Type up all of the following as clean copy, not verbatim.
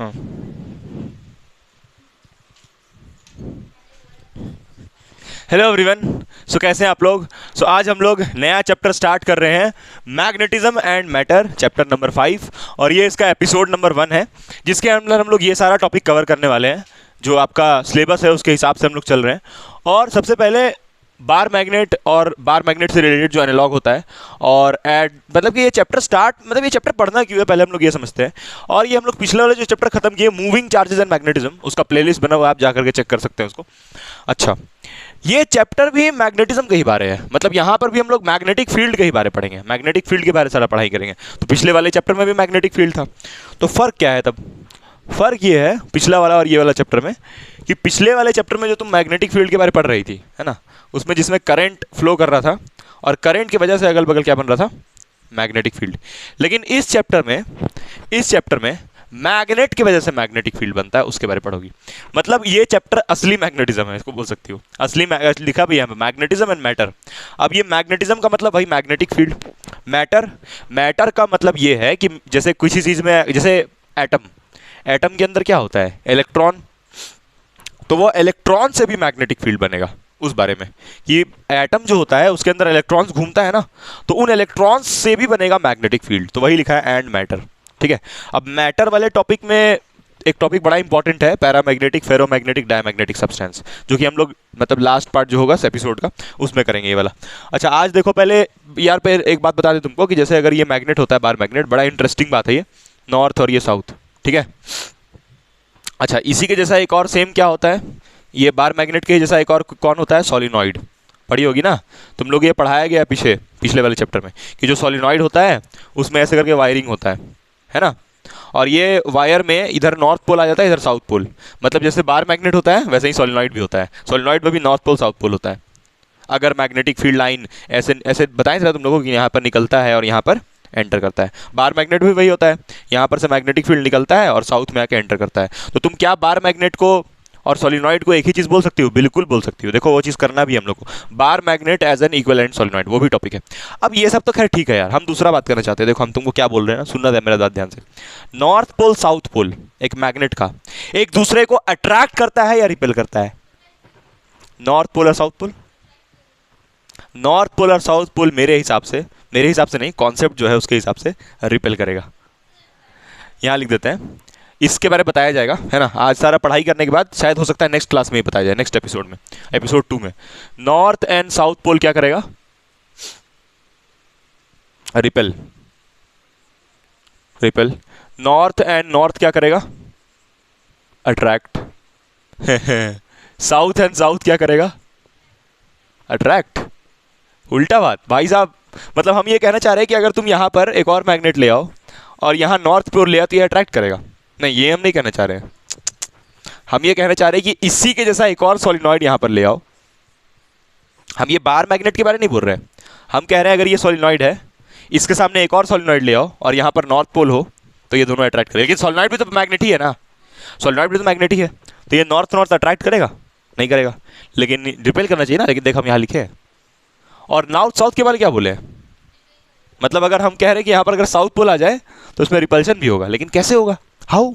हाँ। Hello everyone. सो कैसे हैं आप लोग? आज हम लोग नया चैप्टर स्टार्ट कर रहे हैं, magnetism and matter, chapter number 5। और ये इसका एपिसोड नंबर 1 है, जिसके अंदर हम लोग ये सारा टॉपिक कवर करने वाले हैं। जो आपका सिलेबस है उसके हिसाब से हम लोग चल रहे हैं। और सबसे पहले बार मैग्नेट और बार मैग्नेट से रिलेटेड जो एनालॉग होता है, और एड मतलब कि ये चैप्टर स्टार्ट, मतलब ये चैप्टर पढ़ना क्यों है पहले हम लोग ये समझते हैं। और ये हम लोग पिछले वाले जो चैप्टर खत्म किए, मूविंग चार्जेस एंड मैग्नेटिज्म, उसका प्लेलिस्ट बना हुआ है, आप जाकर के चेक कर सकते हैं उसको। अच्छा, ये चैप्टर भी मैग्नेटिज्म के ही बारे है, मतलब यहाँ पर भी हम लोग मैग्नेटिक फील्ड के ही बारे पढ़ेंगे, मैग्नेटिक फील्ड के बारे सारा पढ़ाई करेंगे। तो पिछले वाले चैप्टर में भी मैग्नेटिक फील्ड था, तो फर्क क्या है तब? फर्क ये है पिछला वाला और ये वाला चैप्टर में, कि पिछले वाले चैप्टर में जो तुम मैग्नेटिक फील्ड के बारे पढ़ रही थी, है ना, उसमें जिसमें करंट फ्लो कर रहा था, और करंट की वजह से अगल बगल क्या बन रहा था? Magnetic field. लेकिन इस चैप्टर में मैग्नेट की वजह से मैग्नेटिक फील्ड बनता है, उसके बारे में पढ़ोगी। मतलब ये चैप्टर असली मैग्नेटिज्म है, इसको बोल सकती हो असली। लिखा भी है मैग्नेटिज्म एंड मैटर। अब ये मैग्नेटिज्म का मतलब भाई मैग्नेटिक फील्ड, मैटर का मतलब ये है कि जैसे किसी चीज़ में, जैसे एटम के अंदर क्या होता है? इलेक्ट्रॉन। तो वो इलेक्ट्रॉन से भी मैग्नेटिक फील्ड बनेगा, उस बारे में कि एटम जो होता है उसके अंदर इलेक्ट्रॉन्स घूमता है ना, तो उन इलेक्ट्रॉन्स से भी बनेगा मैग्नेटिक फील्ड। तो वही लिखा है एंड मैटर, ठीक है। अब मैटर वाले टॉपिक में एक टॉपिक बड़ा इंपॉर्टेंट है, पैरामैग्नेटिक, फेरोमैग्नेटिक, डायमैग्नेटिक सब्सटेंस, जो कि हम लोग मतलब लास्ट पार्ट जो होगा इस एपिसोड का उसमें करेंगे ये वाला। अच्छा, आज देखो पहले यार पे एक बात बता दें तुमको, कि जैसे अगर ये मैग्नेट होता है, बार मैग्नेट, बड़ा इंटरेस्टिंग बात है ये, नॉर्थ और ये साउथ, ठीक है। अच्छा, इसी के जैसा एक और सेम क्या होता है, ये बार मैग्नेट के जैसा एक और कौन होता है? सॉलिनॉइड। पढ़ी होगी ना तुम लोग, ये पढ़ाया गया पिछले वाले चैप्टर में, कि जो सॉलिनॉइड होता है उसमें ऐसे करके वायरिंग होता है ना। और ये वायर में इधर नॉर्थ पोल आ जाता है, इधर साउथ पोल। मतलब जैसे बार मैग्नेट होता है वैसे ही सॉलिनॉइड भी होता है, सॉलिनॉइड में भी नॉर्थ पोल साउथ पोल होता है। अगर मैग्नेटिक फील्ड लाइन ऐसे ऐसे बताएं था तुम लोगों को, कि यहाँ पर निकलता है और यहाँ पर एंटर करता है। बार मैग्नेट भी वही होता है, यहाँ पर से मैग्नेटिक फील्ड निकलता है और साउथ में आके एंटर करता है। तो तुम क्या बार मैग्नेट को और सोलिनॉइड को एक ही चीज़ बोल सकती हो? बिल्कुल बोल सकती हो। देखो वो चीज़ करना भी हम लोग को, bar magnet as an equivalent solenoid, वो भी टॉपिक है। अब ये सब तो खैर ठीक है यार, हम दूसरा बात करना चाहते हैं। देखो हम तुमको क्या बोल रहे हैं ना, सुनना मेरा बात ध्यान से। नॉर्थ पोल साउथ पोल एक मैग्नेट का एक दूसरे को अट्रैक्ट करता है या रिपेल करता है? नॉर्थ पोल और साउथ पोल, नॉर्थ पोल और साउथ पोल मेरे हिसाब से नहीं, कॉन्सेप्ट जो है उसके हिसाब से रिपेल करेगा। यहां लिख देते हैं, इसके बारे में बताया जाएगा, है ना। आज सारा पढ़ाई करने के बाद शायद हो सकता है नेक्स्ट क्लास में ही बताया जाए, नेक्स्ट एपिसोड में, एपिसोड 2 में। नॉर्थ एंड साउथ पोल क्या करेगा? Repel. Repel. North and north क्या करेगा? अट्रैक्ट। साउथ एंड साउथ क्या करेगा? अट्रैक्ट। उल्टा बात भाई साहब। मतलब हम ये कहना चाह रहे हैं कि अगर तुम यहां पर एक और मैग्नेट ले आओ और यहां नॉर्थ पोल ले आओ तो ये अट्रैक्ट करेगा? नहीं, ये हम नहीं कहना चाह रहे हैं। हम ये कहना चाह रहे हैं कि इसी के जैसा एक और सोलिनॉइड यहां पर ले आओ। हम ये बार मैग्नेट के बारे नहीं बोल रहे हैं, हम कह रहे हैं अगर ये सोलिनॉइड है, इसके सामने एक और सोलिनॉइड ले आओ और यहां पर नॉर्थ पोल हो, तो ये दोनों अट्रैक्ट करेगा। लेकिन सोलिनॉइड भी तो मैग्नेट ही है ना, सोलिनॉइड भी तो मैग्नेट ही है, तो ये नॉर्थ नॉर्थ अट्रैक्ट करेगा? नहीं करेगा। लेकिन रिपेल करना चाहिए ना। लेकिन देख हम यहाँ लिखे हैं। और नॉर्थ साउथ के बारे में क्या बोले? मतलब अगर हम कह रहे हैं कि यहाँ पर अगर साउथ पोल आ जाए तो उसमें रिपल्शन भी होगा, लेकिन कैसे होगा? How?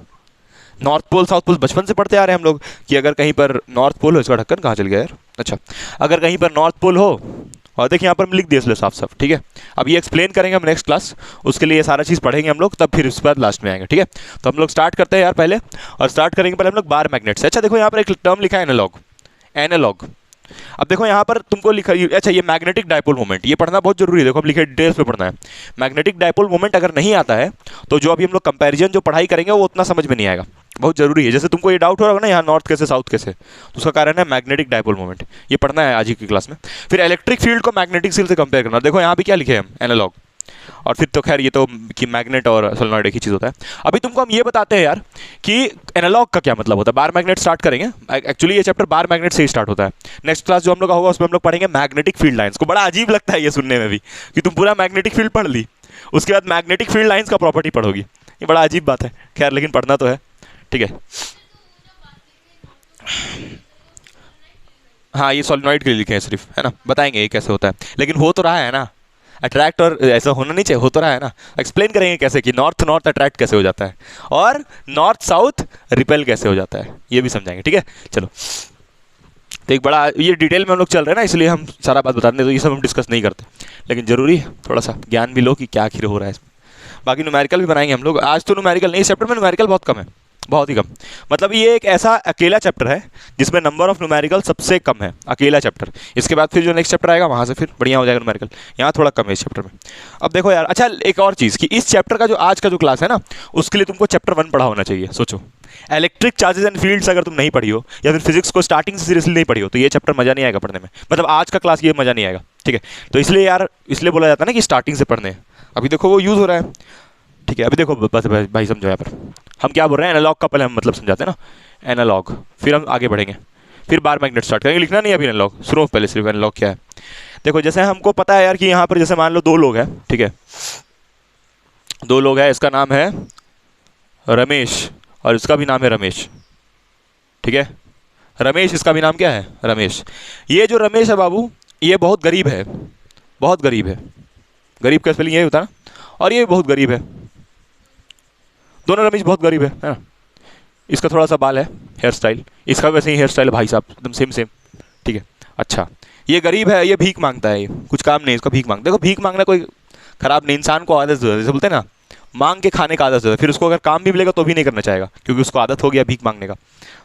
North pole south pole बचपन से पढ़ते आ रहे हैं हम लोग, कि अगर कहीं पर नॉर्थ पोल हो, इसका ढक्कन कहाँ चल गया यार? अच्छा, अगर कहीं पर नॉर्थ पोल हो, और देखिए यहाँ पर हम लिख दिए इसलिए साफ साफ, ठीक है। अब ये एक्सप्लेन करेंगे हम नेक्स्ट क्लास, उसके लिए ये सारा चीज़ पढ़ेंगे हम लोग, तब फिर उसके बाद लास्ट में आएंगे, ठीक है। तो हम लोग स्टार्ट करते हैं यार पहले, और स्टार्ट करेंगे पहले हम लोग बार मैग्नेट से। अच्छा देखो यहाँ पर एक टर्म लिखा है एनालॉग, एनालॉग। अब देखो यहाँ पर तुमको लिखा, अच्छा ये मैग्नेटिक डायपोल मोमेंट, ये पढ़ना बहुत जरूरी है। देखो अब लिखे डिटेल्स में पढ़ना है। मैग्नेटिक डायपोल मोमेंट अगर नहीं आता है तो जो अभी हम लोग कंपैरिजन जो पढ़ाई करेंगे वो उतना समझ में नहीं आएगा, बहुत जरूरी है। जैसे तुमको ये डाउट हो रहा होगा ना यहाँ नॉर्थ कैसे साउथ कैसे, तो उसका कारण है मैग्नेटिक डायपोल मोमेंट, ये पढ़ना है आज ही की क्लास में। फिर इलेक्ट्रिक फील्ड को मैग्नेटिक फील्ड से कंपेयर करना। देखो यहाँ भी क्या लिखे हैं हम, एनालॉग। और फिर तो खैर ये तो कि मैग्नेट और सोलेनॉइड एक ही चीज़ होता है। अभी तुमको हम ये बताते हैं यार कि एनालॉग का क्या मतलब होता है। बार मैग्नेट स्टार्ट करेंगे, एक्चुअली ये चैप्टर बार मैग्नेट से ही स्टार्ट होता है। नेक्स्ट क्लास जो हम लोग का होगा उसमें हम लोग पढ़ेंगे मैग्नेटिक फील्ड लाइंस को। बड़ा अजीब लगता है ये सुनने में भी कि तुम पूरा मैग्नेटिक फील्ड पढ़ ली, उसके बाद मैग्नेटिक फील्ड लाइंस का प्रॉपर्टी पढ़ोगी, ये बड़ा अजीब बात है। खैर लेकिन पढ़ना तो है, ठीक है। हाँ ये सोलेनॉइड के लिए लिखे हैं सिर्फ, है ना, बताएंगे ये कैसे होता है, लेकिन हो तो रहा है ना। अट्रैक्ट और ऐसा होना नहीं चाहिए, हो तो रहा है ना। एक्सप्लेन करेंगे कैसे कि नॉर्थ नॉर्थ अट्रैक्ट कैसे हो जाता है और नॉर्थ साउथ रिपेल कैसे हो जाता है, ये भी समझाएंगे, ठीक है। चलो, तो एक बड़ा ये डिटेल में हम लोग चल रहे हैं ना, इसलिए हम सारा बात बताते हैं, तो ये सब हम डिस्कस नहीं करते, लेकिन जरूरी है थोड़ा सा ज्ञान भी लो कि क्या आखिर हो रहा है इसमें। बाकी न्यूमेरिकल भी बनाएंगे हम लोग, आज तो न्यूमेरिकल नहीं, इस चैप्टर में न्यूमेरिकल बहुत कम है, बहुत ही कम। मतलब ये एक ऐसा अकेला चैप्टर है जिसमें नंबर ऑफ न्यूमेरिकल सबसे कम है, अकेला चैप्टर। इसके बाद फिर जो नेक्स्ट चैप्टर आएगा वहाँ से फिर बढ़िया हो जाएगा न्यूमेरिकल, यहाँ थोड़ा कम है इस चैप्टर में। अब देखो यार, अच्छा एक और चीज़ कि इस चैप्टर का जो आज का जो क्लास है ना, उसके लिए तुमको चैप्टर 1 पढ़ा होना चाहिए। सोचो, इलेक्ट्रिक चार्जेस एंड फील्ड्स अगर तुम नहीं पढ़ी हो या फिर फिजिक्स को स्टार्टिंग से सीरियसली नहीं पढ़ी हो तो ये चैप्टर मजा नहीं आएगा पढ़ने में, मतलब आज का क्लास ये मजा नहीं आएगा, ठीक है। तो इसलिए यार, इसलिए बोला जाता है ना कि स्टार्टिंग से पढ़ने, अभी देखो वो यूज़ हो रहा है, ठीक है। अभी देखो बस भाई समझो यहाँ पर हम क्या बोल रहे हैं, एनालॉग का पहले हम मतलब समझाते हैं ना, एनालॉग, फिर हम आगे बढ़ेंगे, फिर बार मैग्नेट स्टार्ट करेंगे। लिखना नहीं है अभी एनालॉग, सुनो पहले सिर्फ एनालॉग क्या है। देखो जैसे हमको पता है यार कि यहाँ पर जैसे मान लो 2 लोग हैं, ठीक है, 2 लोग हैं, इसका नाम है रमेश और इसका भी नाम है रमेश, ठीक है। रमेश, इसका भी नाम क्या है, रमेश। ये जो रमेश है बाबू, ये बहुत गरीब है, बहुत गरीब है, गरीब का स्पेलिंग यही होता है ना, और ये बहुत गरीब है, दोनों रमेश बहुत गरीब है ना। इसका थोड़ा सा बाल है, हेयर स्टाइल, इसका वैसे ही हेयर स्टाइल है भाई साहब, एकदम सेम सेम, ठीक है। अच्छा, ये गरीब है, ये भीख मांगता है, ये कुछ काम नहीं इसका, भीख मांगता है। देखो भीख मांगना कोई खराब नहीं, इंसान को आदत जो है, जैसे बोलते हैं ना, मांग के खाने का आदत जो है, फिर उसको अगर काम भी मिलेगा तो भी नहीं करना चाहेगा क्योंकि उसको आदत हो गया भीख मांगने का,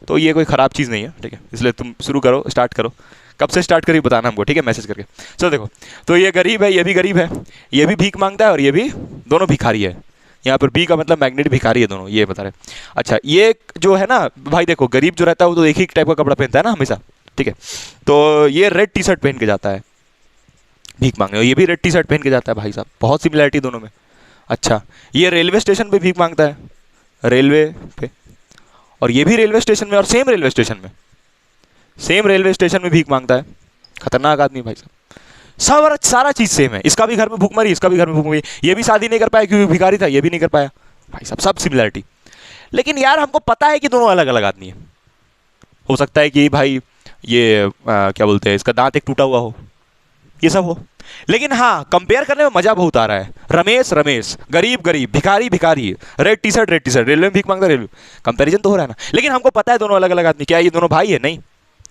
तो ये कोई ख़राब चीज़ नहीं है, ठीक है। इसलिए तुम शुरू करो, स्टार्ट करो, कब से स्टार्ट करी बताना हमको, ठीक है, मैसेज करके। चलो देखो, तो ये गरीब है, ये भी गरीब है, ये भी भीख मांगता है और ये भी, दोनों भिखारी है। यहाँ पर बी का मतलब मैग्नेट भिखारी है, दोनों ये बता रहे। अच्छा, ये जो है ना भाई, देखो गरीब जो रहता है वो तो एक ही टाइप का कपड़ा पहनता है ना हमेशा, ठीक है। तो ये रेड टी शर्ट पहन के जाता है भीख मांगने, और ये भी रेड टी शर्ट पहन के जाता है भाई साहब, बहुत सिमिलरिटी दोनों में। अच्छा, ये रेलवे स्टेशन पे भीख मांगता है, रेलवे पे, और ये भी रेलवे स्टेशन में, और सेम रेलवे स्टेशन में, सेम रेलवे स्टेशन में भीख मांगता है। खतरनाक आदमी भाई साहब, सब सारा चीज़ सेम है। इसका भी घर में भूखमरी, इसका भी घर में भूखमरी, ये भी शादी नहीं कर पाया क्योंकि भिखारी था, ये भी नहीं कर पाया भाई साहब, सब सिमिलरिटी। लेकिन यार हमको पता है कि दोनों अलग अलग आदमी हैं। हो सकता है कि भाई ये क्या बोलते हैं, इसका दांत एक टूटा हुआ हो, ये सब हो, लेकिन हाँ कंपेयर करने में मजा बहुत आ रहा है। रमेश रमेश, गरीब गरीब, भिखारी भिखारी, रेड टी शर्ट, रेलवे में भीख मांगता, रेलवे, कंपेरिजन तो हो रहा है ना। लेकिन हमको पता है दोनों अलग अलग आदमी। क्या ये दोनों भाई है? नहीं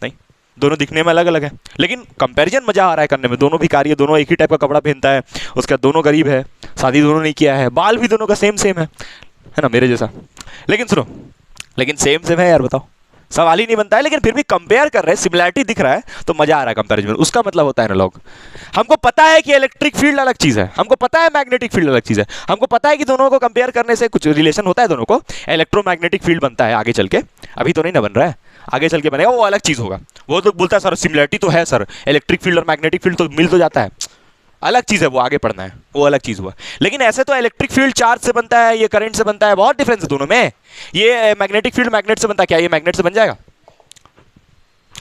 नहीं, दोनों दिखने में अलग अलग है, लेकिन कंपैरिजन मजा आ रहा है करने में। दोनों भिखारी है, दोनों एक ही टाइप का कपड़ा पहनता है, उसका दोनों गरीब है, शादी दोनों नहीं किया है, बाल भी दोनों का सेम सेम है ना, मेरे जैसा। लेकिन सुनो, लेकिन सेम सेम है यार, बताओ, सवाल ही नहीं बनता है। लेकिन फिर भी कंपेयर कर रहे हैं, सिमिलरिटी दिख रहा है तो मजा आ रहा है कंपैरिजन में, उसका मतलब होता है एनालॉग। हमको पता है कि इलेक्ट्रिक फील्ड अलग चीज है, हमको पता है मैग्नेटिक फील्ड अलग चीज है, हमको पता है कि दोनों को कंपेयर करने से कुछ रिलेशन होता है, दोनों को इलेक्ट्रोमैग्नेटिक फील्ड बनता है आगे चल के, अभी तो नहीं ना बन रहा है, आगे चल के बनेगा, वो अलग चीज होगा। वो तो बोलता है सर सिमिलरिटी तो है सर, इलेक्ट्रिक फील्ड और मैग्नेटिक फील्ड तो मिल तो जाता है, अलग चीज है वो, आगे पढ़ना है, वो अलग चीज हुआ। लेकिन ऐसे तो इलेक्ट्रिक फील्ड चार्ज से बनता है, ये करंट से बनता है, बहुत डिफरेंस है दोनों में। ये मैग्नेटिक फील्ड मैग्नेट से बनता है, क्या ये मैग्नेट से बन जाएगा?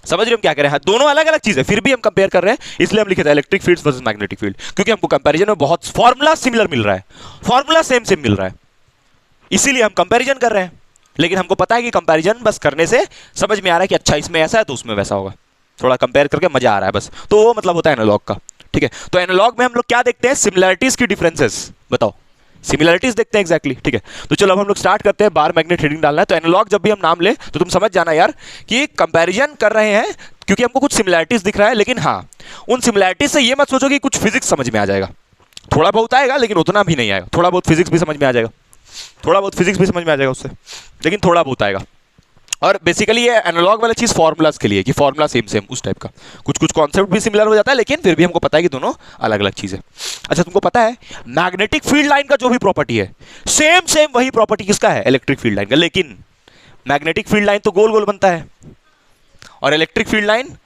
समझ रहे हो हम क्या कर रहे हैं? दोनों अलग अलग चीज है, फिर भी हम कंपेयर कर रहे हैं, इसलिए हम लिखे थे electric field versus magnetic field, क्योंकि हमको कंपैरिजन में बहुत फॉर्मूला सिमिलर मिल रहा है, फॉर्मूला सेम सेम मिल रहा है, इसीलिए हम कंपैरिजन कर रहे हैं। लेकिन हमको पता है कि कंपैरिजन बस करने से समझ में आ रहा है कि अच्छा इसमें ऐसा है तो उसमें वैसा होगा, थोड़ा कंपेयर करके मजा आ रहा है बस, तो वो मतलब होता है एनालॉग का, ठीक है। तो एनालॉग में हम लोग क्या देखते हैं? सिमिलरिटीज की डिफरेंसेस, बताओ, सिमिलरिटीज देखते हैं एग्जैक्टली, ठीक है। तो चलो अब हम लोग स्टार्ट करते हैं, बार मैग्नेट हेडिंग डालना है। तो एनालॉग जब भी हम नाम ले तो तुम समझ जाना यार कि कंपैरिजन कर रहे हैं क्योंकि हमको कुछ सिमिलरिटीज दिख रहा है। लेकिन हाँ, उन सिमिलरिटीज से ये मत सोचो कि कुछ फिजिक्स समझ में आ जाएगा, थोड़ा बहुत आएगा लेकिन उतना भी नहीं आएगा, थोड़ा बहुत फिजिक्स भी समझ में आ जाएगा, थोड़ा बहुत फिजिक्स भी समझ में आ जाएगा उससे, लेकिन थोड़ा बहुत आएगा। और बेसिकली ये एनालॉग वाला चीज़ फॉर्मूलाज के लिए कि फॉर्मूला सेम सेम उस टाइप का, कुछ कुछ कॉन्सेप्ट भी सिमिलर हो जाता है, लेकिन फिर भी हमको पता है कि दोनों अलग अलग चीज़ है। अच्छा, तुमको पता है मैग्नेटिक फील्ड लाइन का जो भी प्रॉपर्टी है, सेम सेम वही प्रॉपर्टी किसका है? इलेक्ट्रिक फील्ड लाइन का। लेकिन मैग्नेटिक फील्ड लाइन तो गोल गोल बनता है और इलेक्ट्रिक फील्ड लाइन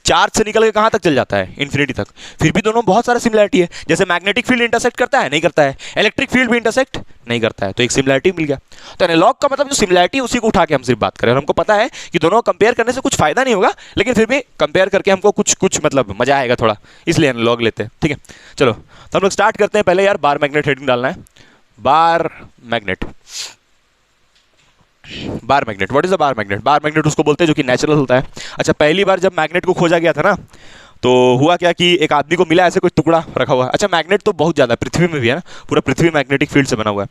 चार्ज से निकल के कहाँ तक चल जाता है? इन्फिनिटी तक। फिर भी दोनों बहुत सारा सिमिलरिटी है, जैसे मैग्नेटिक फील्ड इंटरसेक्ट करता है, नहीं करता है, इलेक्ट्रिक फील्ड भी इंटरसेक्ट नहीं करता है, तो एक सिमिलरिटी मिल गया। तो एनालॉग का मतलब जो सिमिलरिटी उसी को उठा के हम सिर्फ बात करें, और हमको पता है कि दोनों कंपेयर करने से कुछ फायदा नहीं होगा, लेकिन फिर भी कंपेयर करके हमको कुछ कुछ मतलब मजा आएगा थोड़ा, इसलिए एनालॉग लेते हैं, ठीक है। चलो तो हम लोग स्टार्ट करते हैं। पहले यार बार मैग्नेट हेडिंग डालना है, बार magnet, bar magnet, what is a bar magnet? Bar magnet उसको बोलते हैं जो कि नेचुरल होता है। अच्छा, पहली बार जब मैग्नेट को खोजा गया था ना, तो हुआ क्या कि एक आदमी को मिला ऐसे कोई टुकड़ा रखा हुआ है। अच्छा, मैग्नेट तो बहुत ज़्यादा पृथ्वी में भी है ना, पूरा पृथ्वी मैग्नेटिक फील्ड से बना हुआ है।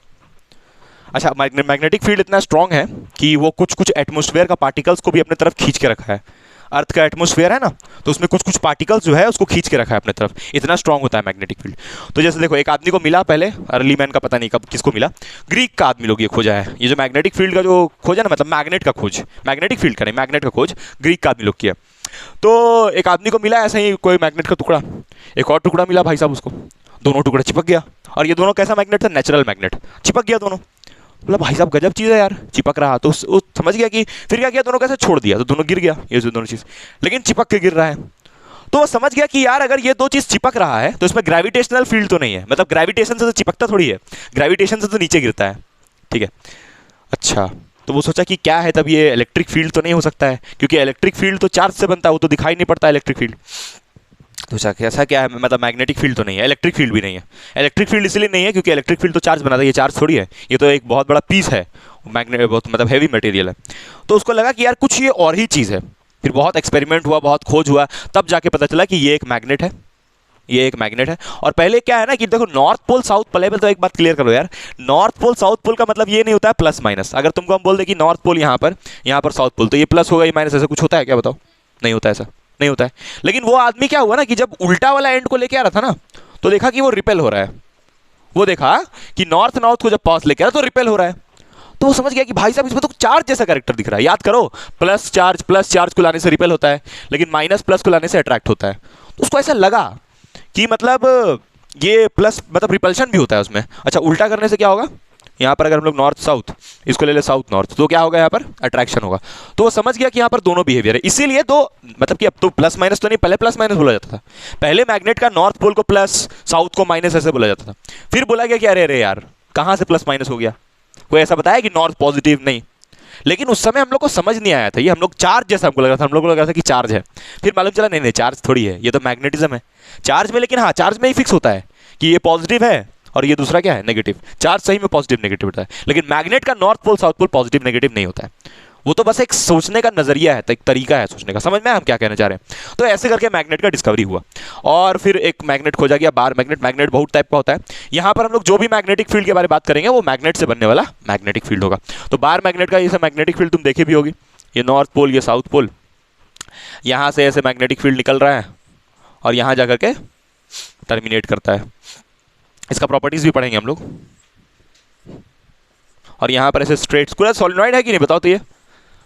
अच्छा, मैग्नेटिक फील्ड इतना स्ट्रांग है कि वो कुछ कुछ एटमॉस्फेयर का पार्टिकल्स को भी अपने तरफ खींच के रखा है। अर्थ का एटमॉस्फेयर है ना, तो उसमें कुछ कुछ पार्टिकल्स जो है उसको खींच के रखा है अपने तरफ, इतना स्ट्रांग होता है मैग्नेटिक फील्ड। तो जैसे देखो, एक आदमी को मिला पहले, अर्ली मैन का पता नहीं कब किसको मिला, ग्रीक का आदमी लोग ये खोजा है। ये जो मैग्नेटिक फील्ड का जो खोज है ना, मतलब मैग्नेट का खोज, मैग्नेटिक फील्ड का नहीं, मैग्नेट का खोज ग्रीक का आदमी लोग किया। तो एक आदमी को मिला ऐसा ही कोई मैग्नेट का टुकड़ा, एक और टुकड़ा मिला भाई साहब उसको, दोनों टुकड़े चिपक गया। और ये दोनों कैसा मैग्नेट था? नेचुरल मैग्नेट, चिपक गया दोनों। बोला भाई साहब गजब चीज़ है यार, चिपक रहा। तो वो समझ गया कि फिर क्या किया, दोनों कैसे छोड़ दिया, तो दोनों गिर गया, ये जो दोनों चीज़, लेकिन चिपक के गिर रहा है। तो वो समझ गया कि यार अगर ये दो चीज़ चिपक रहा है तो इसमें ग्रेविटेशनल फील्ड तो नहीं है, मतलब ग्रेविटेशन से तो चिपकता थोड़ी है, ग्रेविटेशन से तो नीचे गिरता है, ठीक है। अच्छा, तो वो सोचा कि क्या है, तब ये इलेक्ट्रिक फील्ड तो नहीं हो सकता है, क्योंकि इलेक्ट्रिक फील्ड तो चार्ज से बनता है, वो तो दिखाई नहीं पड़ता इलेक्ट्रिक फील्ड। तो ऐसा क्या है, मतलब मैग्नेटिक फील्ड तो नहीं है, इलेक्ट्रिक फील्ड भी नहीं है। इलेक्ट्रिक फील्ड इसलिए नहीं है क्योंकि इलेक्ट्रिक फील्ड तो चार्ज बनाता है, ये चार्ज थोड़ी है, ये तो एक बहुत बड़ा पीस है, मैग्नेट बहुत मतलब हैवी मटेरियल है। तो उसको लगा कि यार कुछ ये और ही चीज़ है। फिर बहुत एक्सपेरिमेंट हुआ, बहुत खोज हुआ, तब जाके पता चला कि ये एक मैग्नेट है, ये एक मैग्नेट है। और पहले क्या है ना कि देखो, नॉर्थ पोल साउथ पोल, पहले तो एक बात क्लियर करो यार, नॉर्थ पोल साउथ पोल का मतलब ये नहीं होता है प्लस माइनस। अगर तुमको हम बोल दे कि नॉर्थ पोल यहाँ पर साउथ पोल, तो ये प्लस होगा, ये माइनस, ऐसा कुछ होता है क्या? बताओ, नहीं होता, ऐसा नहीं होता है। लेकिन वो आदमी क्या हुआ ना कि जब उल्टा वाला एंड को लेके आ रहा था ना, तो देखा कि वो रिपेल हो रहा है। वो देखा कि नॉर्थ को जब पास लेके आ रहा तो रिपेल हो रहा है। तो वो समझ गया कि भाई साहब इसमें तो चार्ज जैसा कैरेक्टर दिख रहा है। याद करो, प्लस चार्ज को लाने से रिपेल होता है, लेकिन माइनस प्लस को लाने से अट्रैक्ट होता है। तो उसको ऐसा लगा कि मतलब ये प्लस मतलब रिपल्शन भी होता है उसमें। अच्छा, उल्टा करने से क्या होगा, यहाँ पर अगर हम लोग नॉर्थ साउथ, इसको ले ले साउथ नॉर्थ, तो क्या होगा, यहाँ पर अट्रैक्शन होगा। तो वो समझ गया कि यहाँ पर दोनों बिहेवियर है, इसीलिए तो मतलब कि अब तो प्लस माइनस तो नहीं, पहले प्लस माइनस बोला जाता था। पहले मैग्नेट का नॉर्थ पोल को प्लस, साउथ को माइनस ऐसे बोला जाता था। फिर बोला गया कि अरे अरे यार, कहाँ से प्लस माइनस हो गया? कोई ऐसा बताया कि नॉर्थ पॉजिटिव? नहीं। लेकिन उस समय हम लोग को समझ नहीं आया था, ये हम लोग चार्ज जैसा हमको लगा था, हम लोग को लगा था कि चार्ज है। फिर मालूम चला नहीं नहीं, चार्ज थोड़ी है, ये तो मैग्नेटिज्म है। चार्ज में, लेकिन हाँ, चार्ज में ही फिक्स होता है कि ये पॉजिटिव है और ये दूसरा क्या है, नेगेटिव। चार्ज सही में पॉजिटिव नेगेटिव होता है, लेकिन मैग्नेट का north pole south pole positive negative नहीं होता है। वो तो बस एक सोचने का नजरिया है, एक तरीका है सोचने का। समझ में हम क्या कहना चाह रहे हैं? तो ऐसे करके मैग्नेट का डिस्कवरी हुआ और फिर एक मैग्नेट खोजा गया, बार मैग्नेट। मैग्नेट बहुत टाइप का होता है। यहाँ पर हम लोग जो भी मैग्नेटिक फील्ड के बारे में बात करेंगे वो मैग्नेट से बनने वाला मैग्नेटिक फील्ड होगा। तो बार मैग्नेट का ये मैग्नेटिक फील्ड तुम देखे भी होगी, ये नॉर्थ पोल, ये साउथ पोल, यहाँ से ऐसे मैग्नेटिक फील्ड निकल रहा है और यहाँ जाकर के टर्मिनेट करता है। इसका प्रॉपर्टीज भी पढ़ेंगे हम लोग। और यहाँ पर ऐसे स्ट्रेट पूरा सोलेनॉइड है कि नहीं, बताओ तो ये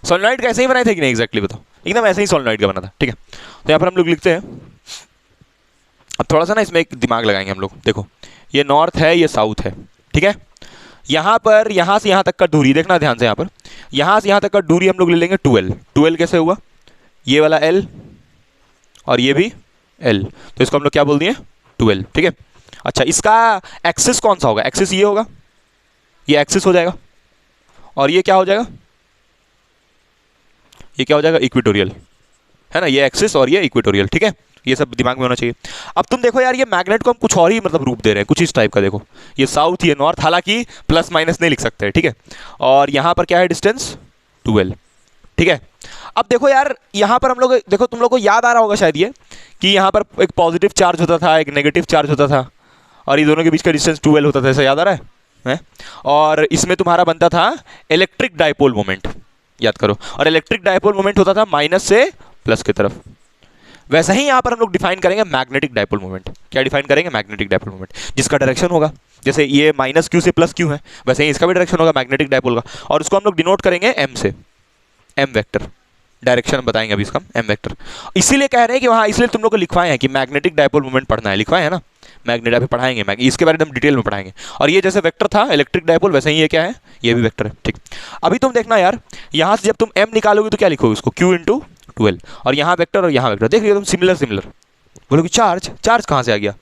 सोलेनॉइड का ऐसे ही बनाए थे कि नहीं? एग्जैक्टली बताओ, एकदम ऐसे ही सोलेनॉइड का बना था, ठीक है। तो यहाँ पर हम लोग लिखते हैं, अब थोड़ा सा ना इसमें एक दिमाग लगाएंगे हम लोग। देखो, ये नॉर्थ है, ये साउथ है, ठीक है। यहाँ पर यहाँ से यहाँ तक का दूरी देखना ध्यान से, यहाँ पर यहाँ से यहाँ तक का दूरी हम लोग ले लेंगे 12। 12 कैसे हुआ? ये वाला L और ये भी L, तो इसको हम लोग क्या बोल दिए? 12, ठीक है। अच्छा, इसका एक्सिस कौन सा होगा? एक्सिस ये होगा, ये एक्सिस हो जाएगा, और ये क्या हो जाएगा? ये क्या हो जाएगा? इक्वेटोरियल, है ना, ये एक्सिस और ये इक्वेटोरियल, ठीक है। ये सब दिमाग में होना चाहिए। अब तुम देखो यार, ये मैग्नेट को हम कुछ और ही मतलब रूप दे रहे हैं, कुछ इस टाइप का। देखो, ये साउथ, ये नॉर्थ, हालांकि प्लस माइनस नहीं लिख सकते, ठीक है। और यहाँ पर क्या है डिस्टेंस? 12, ठीक है। अब देखो यार, यहाँ पर हम लोग, देखो तुम लोग को याद आ रहा होगा शायद ये कि यहाँ पर एक पॉजिटिव चार्ज होता था, एक नेगेटिव चार्ज होता था, और ये दोनों के बीच का डिस्टेंस 12 होता था, ऐसा याद आ रहा है? और इसमें तुम्हारा बनता था इलेक्ट्रिक डायपोल मोमेंट, याद करो। और इलेक्ट्रिक डायपोल मोमेंट होता था माइनस से प्लस की तरफ। वैसा ही यहाँ पर हम लोग डिफाइन करेंगे मैग्नेटिक डायपोल मोमेंट। क्या डिफाइन करेंगे? मैग्नेटिक डायपोल मोमेंट, जिसका डायरेक्शन होगा, जैसे ये माइनस क्यू से प्लस क्यू है, वैसे ही इसका भी डायरेक्शन होगा मैग्नेटिक डायपोल का। और उसको हम लोग डिनोट करेंगे एम से, एम वेक्टर। डायरेक्शन बताएंगे अभी इसका, एम वेक्टर। इसीलिए कह रहे हैं कि वहाँ, इसलिए तुम लोग को लिखवाए हैं कि मैग्नेटिक डायपोल मोमेंट पढ़ना है, लिखवाए है ना। मैग्नेट अभी पढ़ाएंगे, इसके बारे में हम डिटेल में पढ़ाएंगे। और ये जैसे वेक्टर था इलेक्ट्रिक डायपोल, वैसे ही ये क्या है? ये भी वेक्टर है, ठीक। अभी तुम देखना यार, यहाँ से जब तुम एम निकालोगे तो क्या लिखोगे? उसको Q × 12, और यहाँ वेक्टर और यहाँ वेक्टर। देख लियो तुम, सिमिलर। बोलोगे चार्ज कहाँ से आ गया?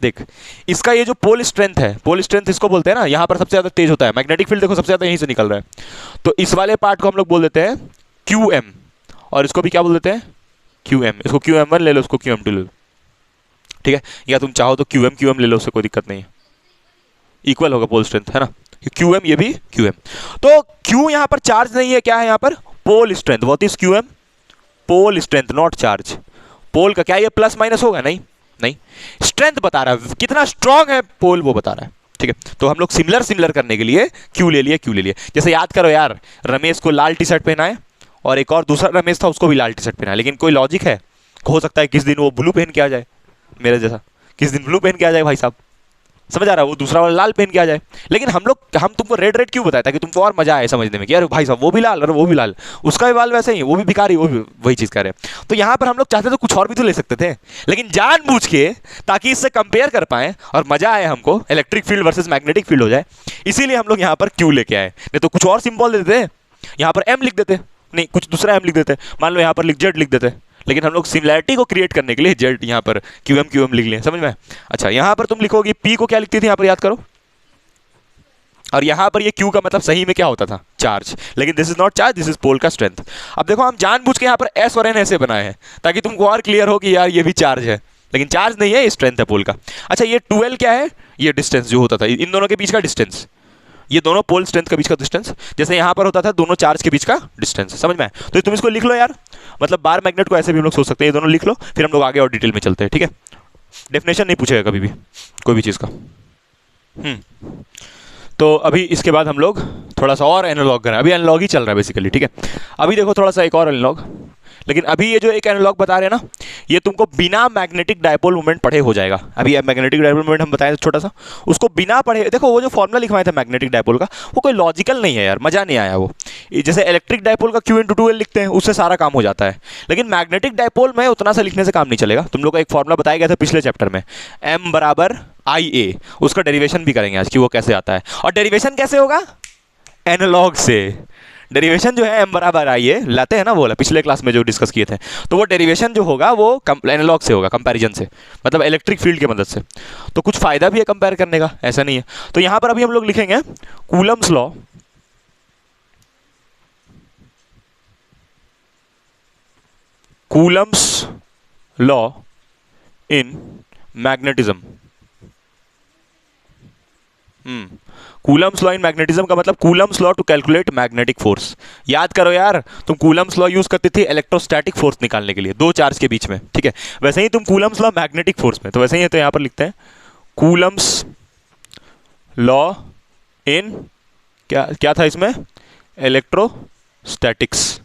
देख, इसका ये जो पोल स्ट्रेंथ है, पोल स्ट्रेंथ इसको बोलते हैं ना, यहाँ पर सबसे ज़्यादा तेज होता है। मैग्नेटिक फील्ड देखो सबसे ज़्यादा यहीं से निकल रहा है, तो इस वाले पार्ट को हम लोग बोल देते हैं QM, और इसको भी क्या बोल देते हैं? QM। इसको QM1 ले लो, उसको QM2 ले लो, ठीक है। या तुम चाहो तो QM ले लो, उससे कोई दिक्कत नहीं है, इक्वल होगा पोल स्ट्रेंथ, है ना। QM, ये भी QM। तो Q यहाँ पर चार्ज नहीं है, क्या है यहाँ पर? Pole strength. What is QM? Pole strength, not charge. Pole का क्या ये प्लस माइनस होगा? नहीं नहीं, स्ट्रेंथ बता रहा है, कितना स्ट्रांग है पोल वो बता रहा है। ठीक है, तो हम लोग सिमिलर सिमिलर करने के लिए क्यू ले लिया, क्यू ले लिया। जैसे याद करो यार, रमेश को लाल टी शर्ट पहना है और एक और दूसरा रमेश था उसको भी लाल टी शर्ट पहना है, लेकिन कोई लॉजिक है? हो सकता है किस दिन वो ब्लू पहन के आ जाए मेरे जैसा, किस दिन ब्लू पहन के आ जाए भाई साहब, समझ आ रहा है, वो दूसरा वाला लाल पहन के आ जाए। लेकिन हम तुमको रेड रेड क्यों बताया, ताकि तुमको और मजा आए समझने में कि यार भाई साहब वो भी लाल और वो भी लाल, उसका भी बाल वैसे ही, वो भी भिखारी, वो भी वही चीज़ कर रहे हैं। तो यहाँ पर हम लोग चाहते तो कुछ और भी तो ले सकते थे, लेकिन जानबूझ के ताकि इससे कंपेयर कर पाए और मजा आए हमको, electric field versus magnetic field हो जाए, इसीलिए हम लोग यहाँ पर क्यू लेके आए। नहीं तो कुछ और सिंबल देते, यहाँ पर एम लिख देते, नहीं कुछ दूसरा एम लिख देते, मान लो यहाँ पर जेड लिख देते, लेकिन हम लोग सिमिलैरिटी को क्रिएट करने के लिए जेड यहाँ पर क्यू एम लिख लें, समझ में? अच्छा, यहाँ पर तुम लिखोगी पी को क्या लिखती थी यहाँ पर, याद करो, और यहाँ पर ये क्यू का मतलब सही में क्या होता था? चार्ज। लेकिन this is not charge, this is pole का स्ट्रेंथ। अब देखो हम जानबूझ के यहाँ पर एस और एन ऐसे बनाए हैं ताकि तुमको और क्लियर हो कि यार ये भी चार्ज है, लेकिन चार्ज नहीं है, ये स्ट्रेंथ है पोल का। अच्छा, ये 12 क्या है? ये डिस्टेंस जो होता था इन दोनों के बीच का डिस्टेंस, ये दोनों पोल स्ट्रेंथ के बीच का डिस्टेंस, जैसे यहाँ पर होता था दोनों चार्ज के बीच का डिस्टेंस, समझ में? तो तुम इसको लिख लो यार, मतलब बार मैग्नेट को ऐसे भी हम लोग सोच सकते हैं, ये दोनों लिख लो, फिर हम लोग आगे और डिटेल में चलते हैं। ठीक है, डेफिनेशन नहीं पूछेगा कभी भी कोई भी चीज़ का। तो अभी इसके बाद हम लोग थोड़ा सा और एनालॉग करें, अभी एनालॉग ही चल रहा है बेसिकली। ठीक है, अभी देखो थोड़ा सा एक और एनालॉग, लेकिन अभी ये जो एक एनालॉग बता रहे हैं ना, ये तुमको बिना मैग्नेटिक डायपोल मोमेंट पढ़े हो जाएगा। अभी मैग्नेटिक डायपोल मोमेंट हम बताए छोटा सा, उसको बिना पढ़े, देखो वो जो फॉर्मूला लिखवाया था मैग्नेटिक डायपोल का, वो कोई लॉजिकल नहीं है यार, मजा नहीं आया वो। जैसे इलेक्ट्रिक डायपोल का क्यू इंटू 2L लिखते हैं, उससे सारा काम हो जाता है, लेकिन मैग्नेटिक डायपोल में उतना सा लिखने से काम नहीं चलेगा। तुम लोग को एक फॉर्मूला बताया गया था पिछले चैप्टर में, M बराबर IA, उसका डेरिवेशन भी करेंगे आज कि वो कैसे आता है, और डेरिवेशन कैसे होगा? एनालॉग से। डेरिवेशन जो है M बराबर IA लाते हैं ना, वो पिछले क्लास में जो डिस्कस किए थे, तो वो डेरिवेशन जो होगा वो एनालॉग से होगा, कंपैरिजन से, मतलब इलेक्ट्रिक फील्ड की मदद से। तो कुछ फायदा भी है कंपेयर करने का, ऐसा नहीं है। तो यहां पर अभी हम लोग लिखेंगे Coulomb's law, Coulomb's law in magnetism. Coulomb's law in magnetism का मतलब Coulomb's law to calculate magnetic force. याद करो यार, तुम कूलम्स लॉ यूज करती थी इलेक्ट्रोस्टैटिक फोर्स निकालने के लिए, दो चार्ज के बीच में। ठीक है, वैसे ही तुम कूलम्स लॉ मैग्नेटिक फोर्स में, तो वैसे ही है, तो यहां पर लिखते हैं कूलम्स लॉ इन क्या क्या था इसमें? इलेक्ट्रोस्टैटिक्स।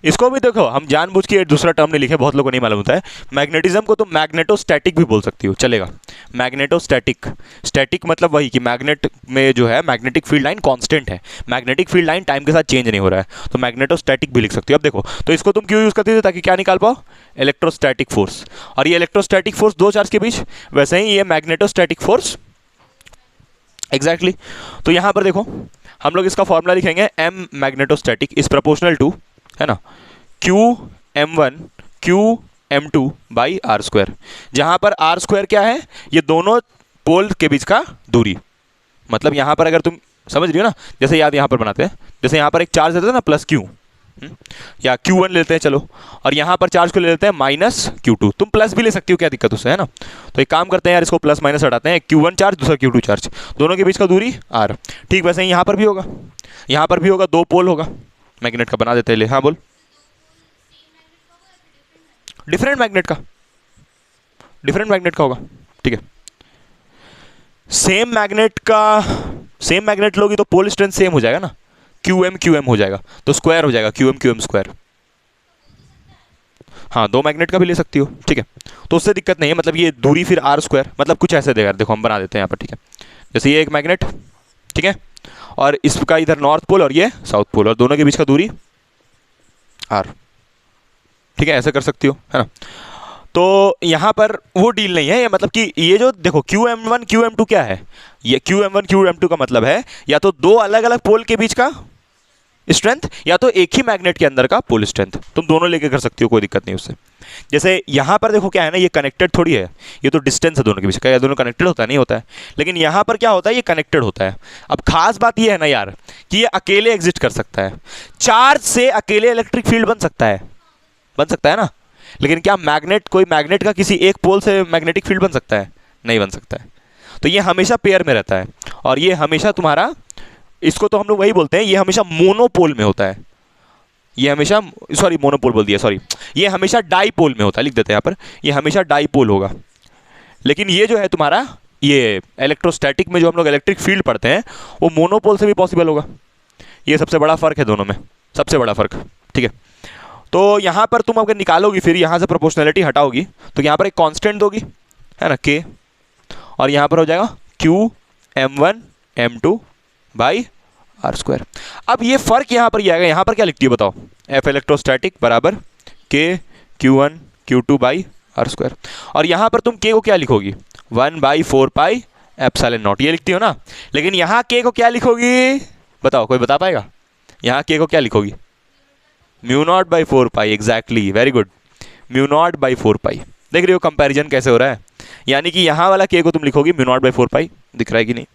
इसको भी देखो हम जानबूझ के दूसरा टर्म नहीं लिखे, बहुत लोगों को नहीं मालूम होता है। मैग्नेटिज्म को तुम मैग्नेटोस्टैटिक भी बोल सकती हो, चलेगा। मैग्नेटोस्टैटिक, स्टैटिक मतलब वही कि मैग्नेट में जो है मैग्नेटिक फील्ड लाइन कांस्टेंट है, मैग्नेटिक फील्ड लाइन टाइम के साथ चेंज नहीं हो रहा है, तो मैग्नेटोस्टैटिक भी लिख सकती हो। अब देखो, तो इसको तुम क्यों यूज करती थी? ताकि क्या निकाल पाओ? Electrostatic force. और ये इलेक्ट्रोस्टैटिक फोर्स दो चार्ज के बीच, वैसे ही ये मैग्नेटोस्टैटिक फोर्स, एग्जैक्टली। तो यहां पर देखो हम लोग इसका फॉर्मूला लिखेंगे M magnetostatic is proportional to, है ना, QM1 QM2 by r square, जहां पर आर स्क्वायर क्या है? ये दोनों पोल के बीच का दूरी। मतलब यहां पर अगर तुम समझ रही हो ना, जैसे याद यहां पर बनाते हैं, जैसे यहां पर एक चार्ज देते हैं ना प्लस Q, या Q1 लेते हैं चलो, और यहां पर चार्ज को ले लेते हैं माइनस Q2। तुम प्लस भी ले सकती हो, क्या दिक्कत उससे, है ना? तो एक काम करते हैं यार, इसको प्लस माइनस हटाते हैं, Q1 चार्ज दूसरा Q2 चार्ज, दोनों के बीच का दूरी R। ठीक वैसे ही यहां पर भी होगा, यहां पर भी होगा, दो पोल होगा मैग्नेट का, बना देते हैं। ले, हाँ बोल। डिफरेंट मैग्नेट का, डिफरेंट मैग्नेट का होगा। ठीक है, सेम मैग्नेट का, सेम मैग्नेट लोगी तो पोल स्ट्रेंथ सेम हो जाएगा ना, QM हो जाएगा, तो स्क्वायर हो जाएगा QM स्क्वायर। हाँ, दो मैग्नेट का भी ले सकती हो। ठीक है, तो उससे दिक्कत नहीं है, मतलब ये दूरी फिर R स्क्वायर, मतलब कुछ ऐसे देगा, देखो हम बना देते हैं यहाँ पर। ठीक है, जैसे ये एक मैग्नेट, ठीक है, और इसका इधर नॉर्थ पोल और ये साउथ पोल, और दोनों के बीच का दूरी R। ठीक है, ऐसे कर सकती हो, है ना? तो यहां पर वो डील नहीं है, ये मतलब कि ये जो देखो QM1 QM2 क्या है, ये QM1 QM2 का मतलब है या तो दो अलग अलग पोल के बीच का स्ट्रेंथ, या तो एक ही मैग्नेट के अंदर का पोल स्ट्रेंथ। तुम दोनों लेके कर सकती हो, कोई दिक्कत नहीं उससे। जैसे यहां पर देखो क्या है ना, ये कनेक्टेड थोड़ी है, ये तो डिस्टेंस है दोनों के बीच का, या दोनों कनेक्टेड होता है? नहीं होता है। लेकिन यहां पर क्या होता है, ये कनेक्टेड होता है। अब खास बात ये है ना यार कि ये अकेले एग्जिस्ट कर सकता है, चार्ज से अकेले इलेक्ट्रिक फील्ड बन सकता है ना, लेकिन क्या मैग्नेट, कोई मैग्नेट का किसी एक पोल से मैग्नेटिक फील्ड बन सकता है? नहीं बन सकता है। तो ये हमेशा पेयर में रहता है, और ये हमेशा तुम्हारा, इसको तो हम लोग वही बोलते हैं, ये हमेशा मोनोपोल में होता है। ये हमेशा, सॉरी मोनोपोल बोल दिया, सॉरी, ये हमेशा डाईपोल में होता है, लिख देते हैं यहाँ पर, ये हमेशा डाईपोल होगा। लेकिन ये जो है तुम्हारा, ये इलेक्ट्रोस्टैटिक में जो हम लोग इलेक्ट्रिक फील्ड पढ़ते हैं वो मोनोपोल से भी पॉसिबल होगा। ये सबसे बड़ा फ़र्क है दोनों में, सबसे बड़ा फ़र्क, ठीक है। तो यहाँ पर तुम अगर निकालोगी, फिर यहाँ से प्रोपोर्शनैलिटी हटाओगी, तो यहाँ पर एक कांस्टेंट दोगी, है ना, के, और यहाँ पर हो जाएगा Q m1 m2 by r square. अब ये फ़र्क यहाँ पर ये आएगा, यहाँ पर क्या लिखती है बताओ, F इलेक्ट्रोस्टैटिक बराबर K Q1 Q2 by r square, और यहाँ पर तुम K को क्या लिखोगी, 1/4 पाई एप्सिलॉन नॉट, ये लिखती हो ना। लेकिन यहाँ K को क्या लिखोगी बताओ, कोई बता पाएगा? यहाँ K को क्या लिखोगी, μ0/4 पाई, एग्जैक्टली, वेरी गुड, μ0/4 पाई। देख रही हो कंपैरिजन कैसे हो रहा है, यानी कि यहाँ वाला K को तुम लिखोगी μ0/4 पाई, दिख रहा है कि नहीं?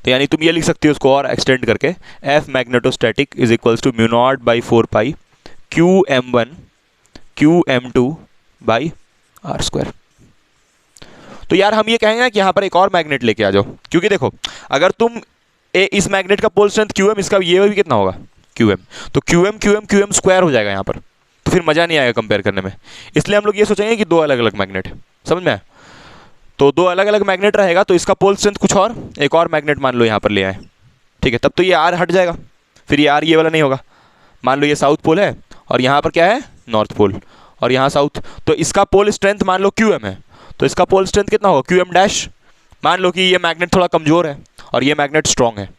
तो यानी तुम ये लिख सकती हो उसको और एक्सटेंड करके, F magnetostatic is equals to μ0/4 pi Qm1 Qm2 by r square. तो यार हम ये कहेंगे ना कि यहाँ पर एक और मैग्नेट लेके आ जाओ, क्योंकि देखो अगर तुम इस मैग्नेट का पोल स्ट्रेंथ QM, इसका ये भी कितना होगा QM, तो QM स्क्वायर हो जाएगा यहाँ पर, तो फिर मज़ा नहीं आएगा कंपेयर करने में। इसलिए हम लोग ये सोचेंगे कि दो अलग अलग मैग्नेट है, समझ में आया? तो दो अलग अलग मैग्नेट रहेगा, तो इसका पोल स्ट्रेंथ कुछ और, एक और मैग्नेट मान लो यहाँ पर ले आए, ठीक है, तब तो ये आर हट जाएगा, फिर ये आर ये वाला नहीं होगा। मान लो ये साउथ पोल है और यहाँ पर क्या है, नॉर्थ पोल, और यहाँ साउथ, तो इसका पोल स्ट्रेंथ मान लो QM है, तो इसका पोल स्ट्रेंथ कितना होगा, QM डैश। मान लो कि ये मैग्नेट थोड़ा कमज़ोर है और ये मैग्नेट स्ट्रॉन्ग है,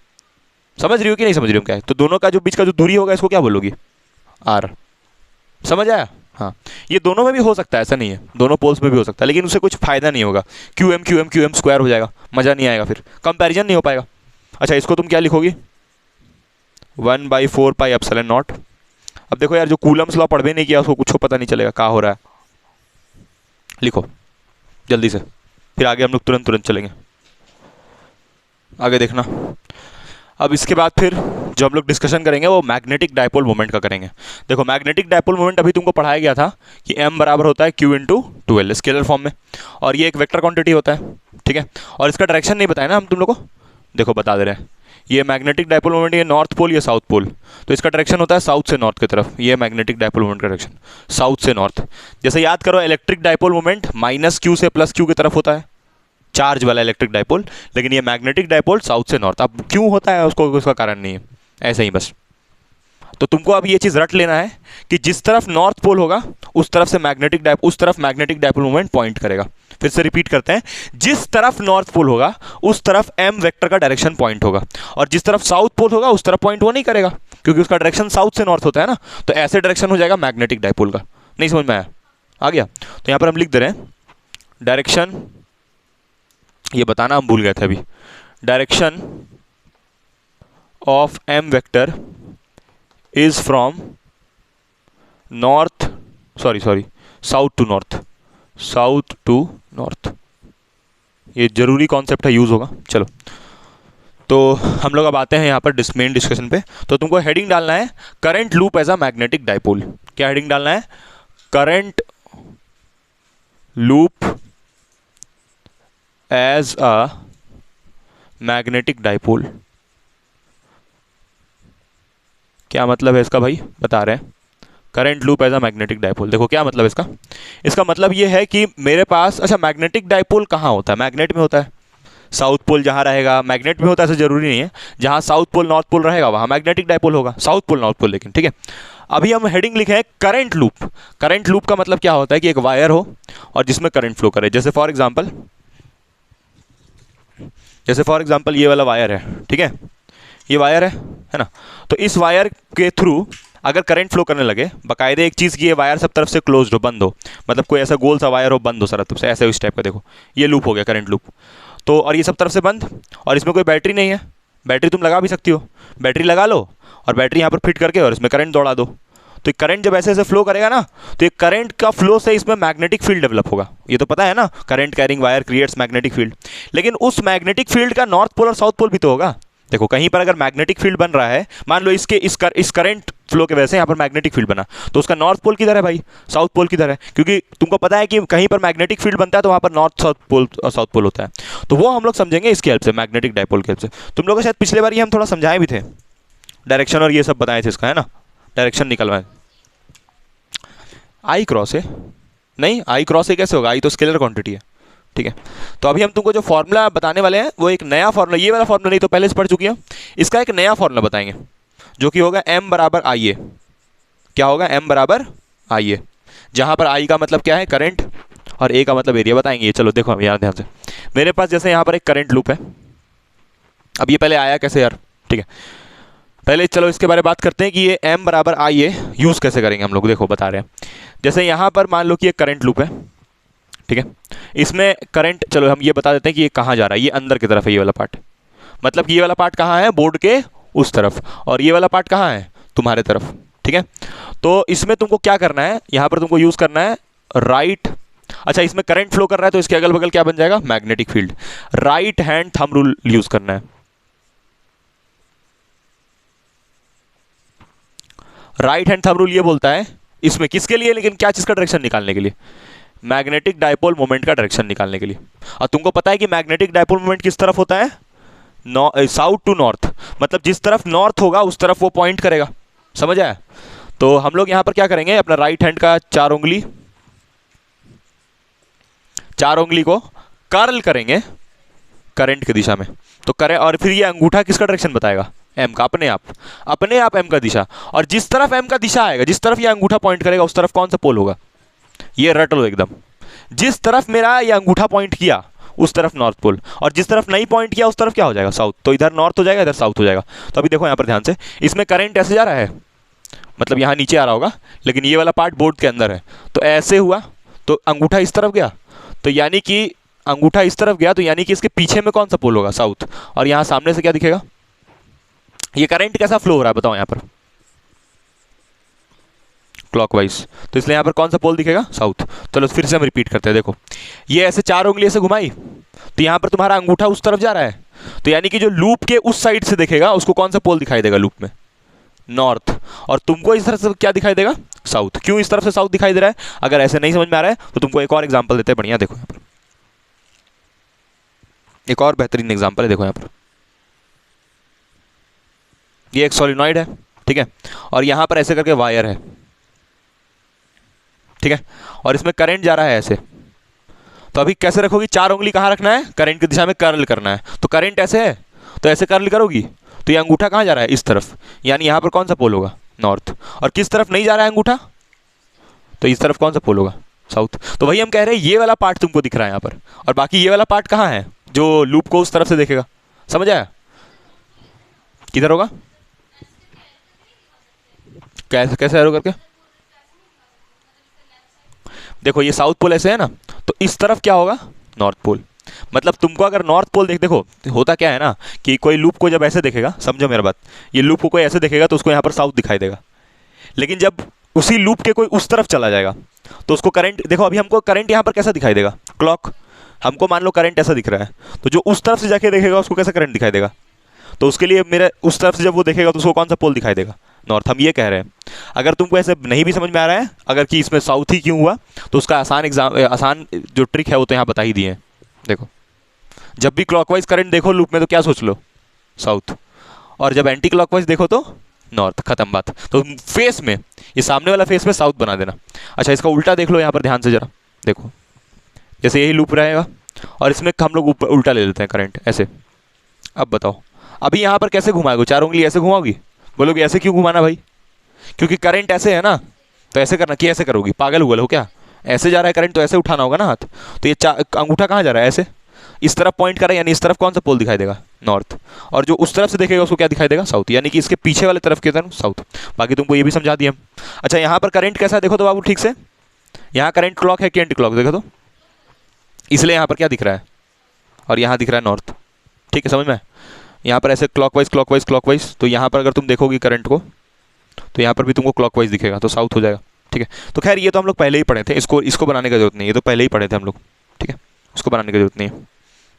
समझ रही हो कि नहीं समझ रही हो क्या है? तो दोनों का जो बीच का जो दूरी होगा इसको क्या बोलोगी, आर। समझ आया? हाँ, ये दोनों में भी हो सकता है, ऐसा नहीं है, दोनों पोल्स में भी हो सकता है, लेकिन उससे कुछ फायदा नहीं होगा। QM स्क्वायर हो जाएगा, मज़ा नहीं आएगा, फिर कंपैरिजन नहीं हो पाएगा। अच्छा, इसको तुम क्या लिखोगी, 1/4 पाई एप्सिलॉन नॉट। अब देखो यार, जो कूलम्स लॉ पढ़ भी नहीं किया उसको कुछ पता नहीं चलेगा क्या हो रहा है। लिखो जल्दी से, फिर आगे हम लोग तुरंत चलेंगे, आगे देखना। अब इसके बाद फिर जो हम लोग डिस्कशन करेंगे वो मैग्नेटिक डायपोल मोमेंट का करेंगे। देखो मैग्नेटिक डायपोल मोमेंट अभी तुमको पढ़ाया गया था कि m बराबर होता है Q × 2L स्केलर फॉर्म में, और ये एक वेक्टर क्वांटिटी होता है, ठीक है। और इसका डायरेक्शन नहीं बताया ना हम तुम लोग को, देखो बता दे रहे हैं, ये मैग्नेटिक डायपोल मोमेंट, ये नॉर्थ पोल, ये साउथ पोल, तो इसका डायरेक्शन होता है साउथ से नॉर्थ की तरफ। ये मैग्नेटिक डायपोल मोमेंट का डायरेक्शन साउथ से नॉर्थ। जैसे याद करो, इलेक्ट्रिक डायपोल मोमेंट -Q से +Q की तरफ होता है, चार्ज वाला इलेक्ट्रिक डायपोल, लेकिन ये मैग्नेटिक डायपोल साउथ से नॉर्थ। अब क्यों होता है उसको, उसका कारण नहीं है, ऐसे ही बस। तो तुमको अब ये चीज़ रट लेना है कि जिस तरफ नॉर्थ पोल होगा उस तरफ से उस तरफ मैग्नेटिक डायपोल मोमेंट पॉइंट करेगा। फिर से रिपीट करते हैं, जिस तरफ नॉर्थ पोल होगा उस तरफ m वेक्टर का डायरेक्शन पॉइंट होगा, और जिस तरफ साउथ पोल होगा उस तरफ पॉइंट वो नहीं करेगा, क्योंकि उसका डायरेक्शन साउथ से नॉर्थ होता है ना। तो ऐसे डायरेक्शन हो जाएगा मैग्नेटिक डायपोल का। नहीं समझ में आया? आ गया? तो यहाँ पर हम लिख दे रहे हैं डायरेक्शन, ये बताना हम भूल गए थे अभी, direction of m vector is from north, south to north. ये जरूरी कॉन्सेप्ट है, यूज होगा। चलो, तो हम लोग अब आते हैं यहाँ पर मेन डिस्कशन पे। तो तुमको हेडिंग डालना है current loop as a magnetic dipole. क्या हेडिंग डालना है? Current loop as a magnetic dipole. क्या मतलब है इसका भाई? बता रहे हैं, current loop as a magnetic dipole. देखो क्या मतलब इसका, इसका मतलब ये है कि मेरे पास, अच्छा मैग्नेटिक डायपोल कहाँ होता है? मैग्नेट में होता है। साउथ पोल जहाँ रहेगा मैग्नेट में होता है, ऐसा जरूरी नहीं है। जहाँ साउथ पोल नॉर्थ पोल रहेगा वहाँ मैग्नेटिक डायपोल होगा, साउथ पोल नॉर्थ पोल। लेकिन ठीक है, अभी हम हेडिंग लिखे हैं करंट लूप। करंट लूप का मतलब क्या होता है कि एक वायर हो और जिसमें करंट फ्लो करे। जैसे फॉर एग्जाम्पल ये वाला वायर है, ठीक है, ये वायर है ना। तो इस वायर के थ्रू अगर करंट फ्लो करने लगे, बाकायदे एक चीज़ की ये वायर सब तरफ से क्लोज्ड हो, बंद हो, मतलब कोई ऐसा गोल सा वायर हो, बंद हो सारा तरफ से, ऐसे इस टाइप का। देखो ये लूप हो गया करंट लूप। तो और ये सब तरफ से बंद, और इसमें कोई बैटरी नहीं है। बैटरी तुम लगा भी सकती हो, बैटरी लगा लो और बैटरी यहाँ पर फिट करके और इसमें करंट दौड़ा दो। तो करंट जब ऐसे ऐसे फ्लो करेगा ना, तो ये करंट का फ्लो से इसमें मैग्नेटिक फील्ड डेवलप होगा। ये तो पता है ना, current carrying wire creates magnetic field. लेकिन उस मैग्नेटिक फील्ड का नॉर्थ पोल और साउथ पोल भी तो होगा। देखो कहीं पर अगर मैग्नेटिक फील्ड बन रहा है, मान लो इस करंट फ्लो के वजह से यहाँ पर मैग्नेटिक फील्ड बना, तो उसका नॉर्थ पोल किधर है भाई? साउथ पोल किधर है? क्योंकि तुमको पता है कि कहीं पर मैग्नेटिक फील्ड बनता है तो वहाँ पर नॉर्थ साउथ पोल और साउथ पोल होता है। तो वो हम लोग समझेंगे इसकी हेल्प से, मैग्नेटिक डायपोल की हेल्प से। तुम लोग को शायद पिछले बार ये हम थोड़ा समझाए भी थे, डायरेक्शन और ये सब बताए थे इसका, है ना, डायरेक्शन निकलवाए। आई क्रॉस है, नहीं आई क्रॉस है कैसे होगा, आई तो स्केलर क्वांटिटी है, ठीक है। तो अभी हम तुमको जो फॉर्मूला बताने वाले हैं वो एक नया फॉर्मूला, ये वाला फॉर्मूला नहीं तो पहले से पढ़ चुकी हैं, इसका एक नया फॉर्मूला बताएंगे जो कि होगा m बराबर आई ए। क्या होगा, m बराबर आई ए, जहां पर i का मतलब क्या है, करंट, और a का मतलब एरिया बताएंगे। ये चलो देखो यार ध्यान से, मेरे पास जैसे यहाँ पर एक करंट लूप है, अब ये पहले आया कैसे यार, ठीक है, पहले चलो इसके बारे में बात करते हैं कि ये m बराबर आई ए यूज़ कैसे करेंगे हम लोग। देखो बता रहे हैं, जैसे यहाँ पर मान लो कि एक करंट लूप है, ठीक है, इसमें करंट, चलो हम ये बता देते हैं कि ये कहाँ जा रहा है, ये अंदर की तरफ है ये वाला पार्ट, मतलब कि ये वाला पार्ट कहाँ है, बोर्ड के उस तरफ, और ये वाला पार्ट कहाँ है, तुम्हारे तरफ, ठीक है। तो इसमें तुमको क्या करना है, यहाँ पर तुमको यूज़ करना है राइट, अच्छा इसमें करंट फ्लो कर रहा है तो इसके अगल बगल क्या बन जाएगा, magnetic field, right hand thumb rule use करना है। राइट हैंड थंब रूल ये बोलता है इसमें किसके लिए, लेकिन क्या चीज़ का डायरेक्शन निकालने के लिए, मैग्नेटिक डायपोल मोमेंट का डायरेक्शन निकालने के लिए। और तुमको पता है कि मैग्नेटिक डायपोल मोमेंट किस तरफ होता है, साउथ टू नॉर्थ, मतलब जिस तरफ नॉर्थ होगा उस तरफ वो पॉइंट करेगा, समझ आया। तो हम लोग यहां पर क्या करेंगे, अपना राइट हैंड का चार उंगली को कर्ल करेंगे करंट की दिशा में, तो करें, और फिर ये अंगूठा किसका डायरेक्शन बताएगा, एम का, अपने आप एम का दिशा, और जिस तरफ एम का दिशा आएगा, जिस तरफ ये अंगूठा पॉइंट करेगा उस तरफ कौन सा पोल होगा, ये रट लो एकदम, जिस तरफ मेरा ये अंगूठा पॉइंट किया उस तरफ नॉर्थ पोल, और जिस तरफ नहीं पॉइंट किया उस तरफ क्या हो जाएगा, साउथ। तो इधर नॉर्थ हो जाएगा, इधर साउथ हो जाएगा। तो अभी देखो यहाँ पर ध्यान से, इसमें करंट ऐसे जा रहा है, मतलब यहाँ नीचे आ रहा होगा, लेकिन ये वाला पार्ट बोर्ड के अंदर है, तो ऐसे हुआ, तो अंगूठा इस तरफ गया, तो यानी कि अंगूठा इस तरफ गया, तो यानी कि इसके पीछे में कौन सा पोल होगा, साउथ। और यहाँ सामने से क्या दिखेगा, ये करंट कैसा फ्लो हो रहा है बताओ यहाँ पर, क्लॉकवाइज, तो इसलिए यहाँ पर कौन सा पोल दिखेगा, साउथ। चलो फिर से हम रिपीट करते हैं, देखो ये ऐसे चार उंगली से घुमाई, तो यहाँ पर तुम्हारा अंगूठा उस तरफ जा रहा है, तो यानी कि जो लूप के उस साइड से देखेगा उसको कौन सा पोल दिखाई देगा लूप में, नॉर्थ, और तुमको इस तरफ से क्या दिखाई देगा, साउथ। क्यों इस तरफ से साउथ दिखाई दे रहा है, अगर ऐसे नहीं समझ में आ रहा है तो तुमको एक और एग्जाम्पल देते हैं, बढ़िया देखो यहाँ पर एक और बेहतरीन एग्जाम्पल है, देखो यहाँ पर ये एक सोलिनॉइड है, ठीक है, और यहाँ पर ऐसे करके वायर है, ठीक है, और इसमें करंट जा रहा है ऐसे, तो अभी कैसे रखोगी, चार उंगली कहाँ रखना है, करंट की दिशा में कर्ल करना है, तो करंट ऐसे है तो ऐसे कर्ल करोगी, तो ये अंगूठा कहाँ जा रहा है, इस तरफ, यानी यहाँ पर कौन सा पोल होगा, नॉर्थ, और किस तरफ नहीं जा रहा है अंगूठा, तो इस तरफ कौन सा पोल होगा, साउथ। तो वही हम कह रहे हैं, ये वाला पार्ट तुमको दिख रहा है यहाँ पर, और बाकी ये वाला पार्ट कहाँ है, जो लूप को उस तरफ से देखेगा, समझ आया, किधर होगा, कैसे कैसे एरो करके, देखो ये साउथ पोल ऐसे है ना, तो इस तरफ क्या होगा, नॉर्थ पोल। मतलब तुमको अगर नॉर्थ पोल देखो होता क्या है ना, कि कोई लूप को जब ऐसे देखेगा, समझो मेरा बात, ये लूप को कोई ऐसे देखेगा तो उसको यहाँ पर साउथ दिखाई देगा, लेकिन जब उसी लूप के कोई उस तरफ चला जाएगा तो उसको करंट, देखो अभी हमको करंट यहाँ पर कैसा दिखाई देगा, क्लॉक, हमको मान लो करंट ऐसा दिख रहा है, तो जो उस तरफ से जाके देखेगा उसको कैसा करंट दिखाई देगा, तो उसके लिए मेरे उस तरफ से जब वो देखेगा तो उसको कौन सा पोल दिखाई देगा, नॉर्थ। हम ये कह रहे हैं, अगर तुमको ऐसे नहीं भी समझ में आ रहा है, अगर कि इसमें साउथ ही क्यों हुआ, तो उसका आसान जो ट्रिक है वो तो यहाँ बता ही दिए हैं। देखो जब भी क्लॉकवाइज करंट देखो लूप में तो क्या सोच लो, साउथ, और जब एंटी क्लॉकवाइज देखो तो नॉर्थ, खत्म बात। तो फेस में, ये सामने वाला फेस में साउथ बना देना। अच्छा इसका उल्टा देख लो यहाँ पर ध्यान से जरा, देखो जैसे यही लूप रहेगा और इसमें हम लोग उल्टा ले लेते हैं करंट ऐसे। अब बताओ अभी यहाँ पर कैसे घुमाओगे, चार उंगली ऐसे घुमाओगी, बोलोगे ऐसे क्यों घुमाना भाई, क्योंकि करंट ऐसे है ना, तो ऐसे करना, कि ऐसे करोगी, पागल हुआ हो क्या, ऐसे जा रहा है करंट तो ऐसे उठाना होगा ना हाथ, तो ये अंगूठा कहाँ जा रहा है, ऐसे इस तरफ पॉइंट कर रहा है, यानी इस तरफ कौन सा पोल दिखाई देगा, नॉर्थ, और जो उस तरफ से देखेगा उसको क्या दिखाई देगा, साउथ, यानी कि इसके पीछे वाले तरफ की तरफ साउथ। बाकी तुमको ये भी समझा दिया। अच्छा यहाँ पर करंट कैसा है देखो तो बाबू ठीक से, यहाँ करंट क्लॉक है कि एंटी क्लॉक, देखो तो, इसलिए यहाँ पर क्या दिख रहा है, और यहाँ दिख रहा है नॉर्थ, ठीक है समझ में। यहाँ पर ऐसे क्लॉकवाइज क्लॉकवाइज क्लॉकवाइज, तो यहाँ पर अगर तुम देखोगी करंट को तो यहाँ पर भी तुमको क्लॉकवाइज दिखेगा, तो साउथ हो जाएगा, ठीक है। तो खैर ये तो हम लोग पहले ही पढ़े थे, इसको बनाने का जरूरत नहीं, ये तो पहले ही पढ़े थे हम लोग, ठीक है, उसको बनाने की जरूरत नहीं है,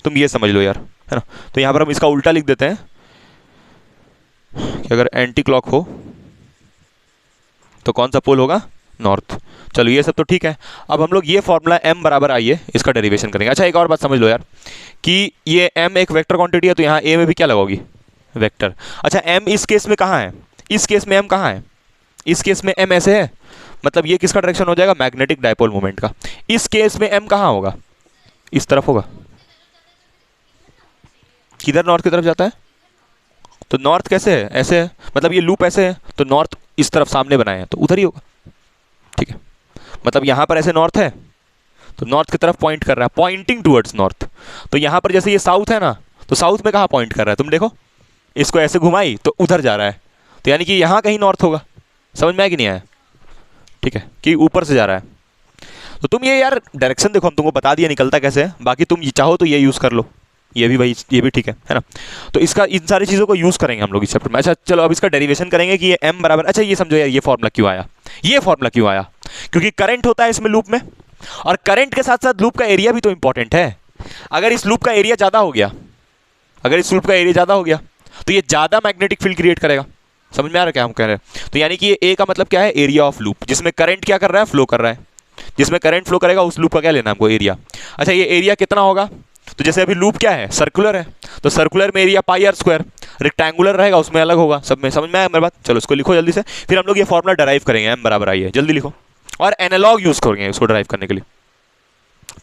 तुम ये समझ लो यार, है ना। तो यहाँ पर हम इसका उल्टा लिख देते हैं कि अगर एंटी क्लॉक हो तो कौन सा पोल होगा, नॉर्थ। चलो ये सब तो ठीक है। अब हम लोग ये फॉर्मूला m बराबर आई है इसका डेरिवेशन करेंगे। अच्छा एक और बात समझ लो यार कि ये m एक वेक्टर क्वांटिटी है, तो यहाँ a में भी क्या लगाओगी, वेक्टर। अच्छा m इस केस में कहाँ है, इस केस में m कहाँ है, इस केस में m ऐसे है, मतलब ये किसका डायरेक्शन हो जाएगा, मैग्नेटिक डायपोल मोमेंट का। इस केस में m कहाँ होगा, इस तरफ होगा। किधर, नॉर्थ की तरफ जाता है, तो नॉर्थ कैसे है, ऐसे है, मतलब ये लूप ऐसे है, तो नॉर्थ इस तरफ सामने बनाए हैं तो उधर ही होगा। ठीक है, मतलब यहां पर ऐसे नॉर्थ है तो नॉर्थ की तरफ पॉइंट कर रहा है, पॉइंटिंग टुवर्ड्स नॉर्थ। तो यहां पर जैसे ये साउथ है ना, तो साउथ में कहाँ पॉइंट कर रहा है, तुम देखो इसको ऐसे घुमाई तो उधर जा रहा है, तो यानी कि यहां कहीं नॉर्थ होगा। समझ में आया कि नहीं आया, ठीक है, कि ऊपर से जा रहा है। तो तुम ये यार डायरेक्शन देखो, हम तुमको बता दिया निकलता कैसे है, बाकी तुम चाहो तो ये यूज़ कर लो, ये भी भाई, ये भी ठीक है ना। तो इसका इन सारी चीज़ों को यूज़ करेंगे हम लोग इस चैप्टर में। अच्छा चलो अब इसका डेरिवेशन करेंगे कि ये m बराबर, अच्छा ये समझो यार ये फॉर्मूला क्यों आया, ये फॉर्मूला क्यों आया, क्योंकि करंट होता है इसमें लूप में, और करंट के साथ साथ लूप का एरिया भी तो इंपॉर्टेंट है। अगर इस लूप का एरिया ज़्यादा हो गया, अगर इस लूप का एरिया ज़्यादा हो गया तो ये ज़्यादा मैग्नेटिक फील्ड क्रिएट करेगा। समझ में आ रहा है क्या हम कह रहे हैं, तो यानी कि ये ए का मतलब क्या है, एरिया ऑफ लूप, जिसमें करंट क्या कर रहा है, फ्लो कर रहा है, जिसमें करंट फ्लो करेगा उस लूप का क्या लेना हमको, एरिया। अच्छा ये एरिया कितना होगा, तो जैसे अभी लूप क्या है, सर्कुलर है, तो सर्कुलर में area pi r square, rectangular रहेगा उसमें अलग होगा सब में। समझ में आया मेरी बात, चलो इसको लिखो जल्दी से, फिर हम लोग ये फॉर्मूला डराइव करेंगे, एम बराबर आई है, जल्दी लिखो, और एनालॉग यूज करेंगे इसको डराइव करने के लिए।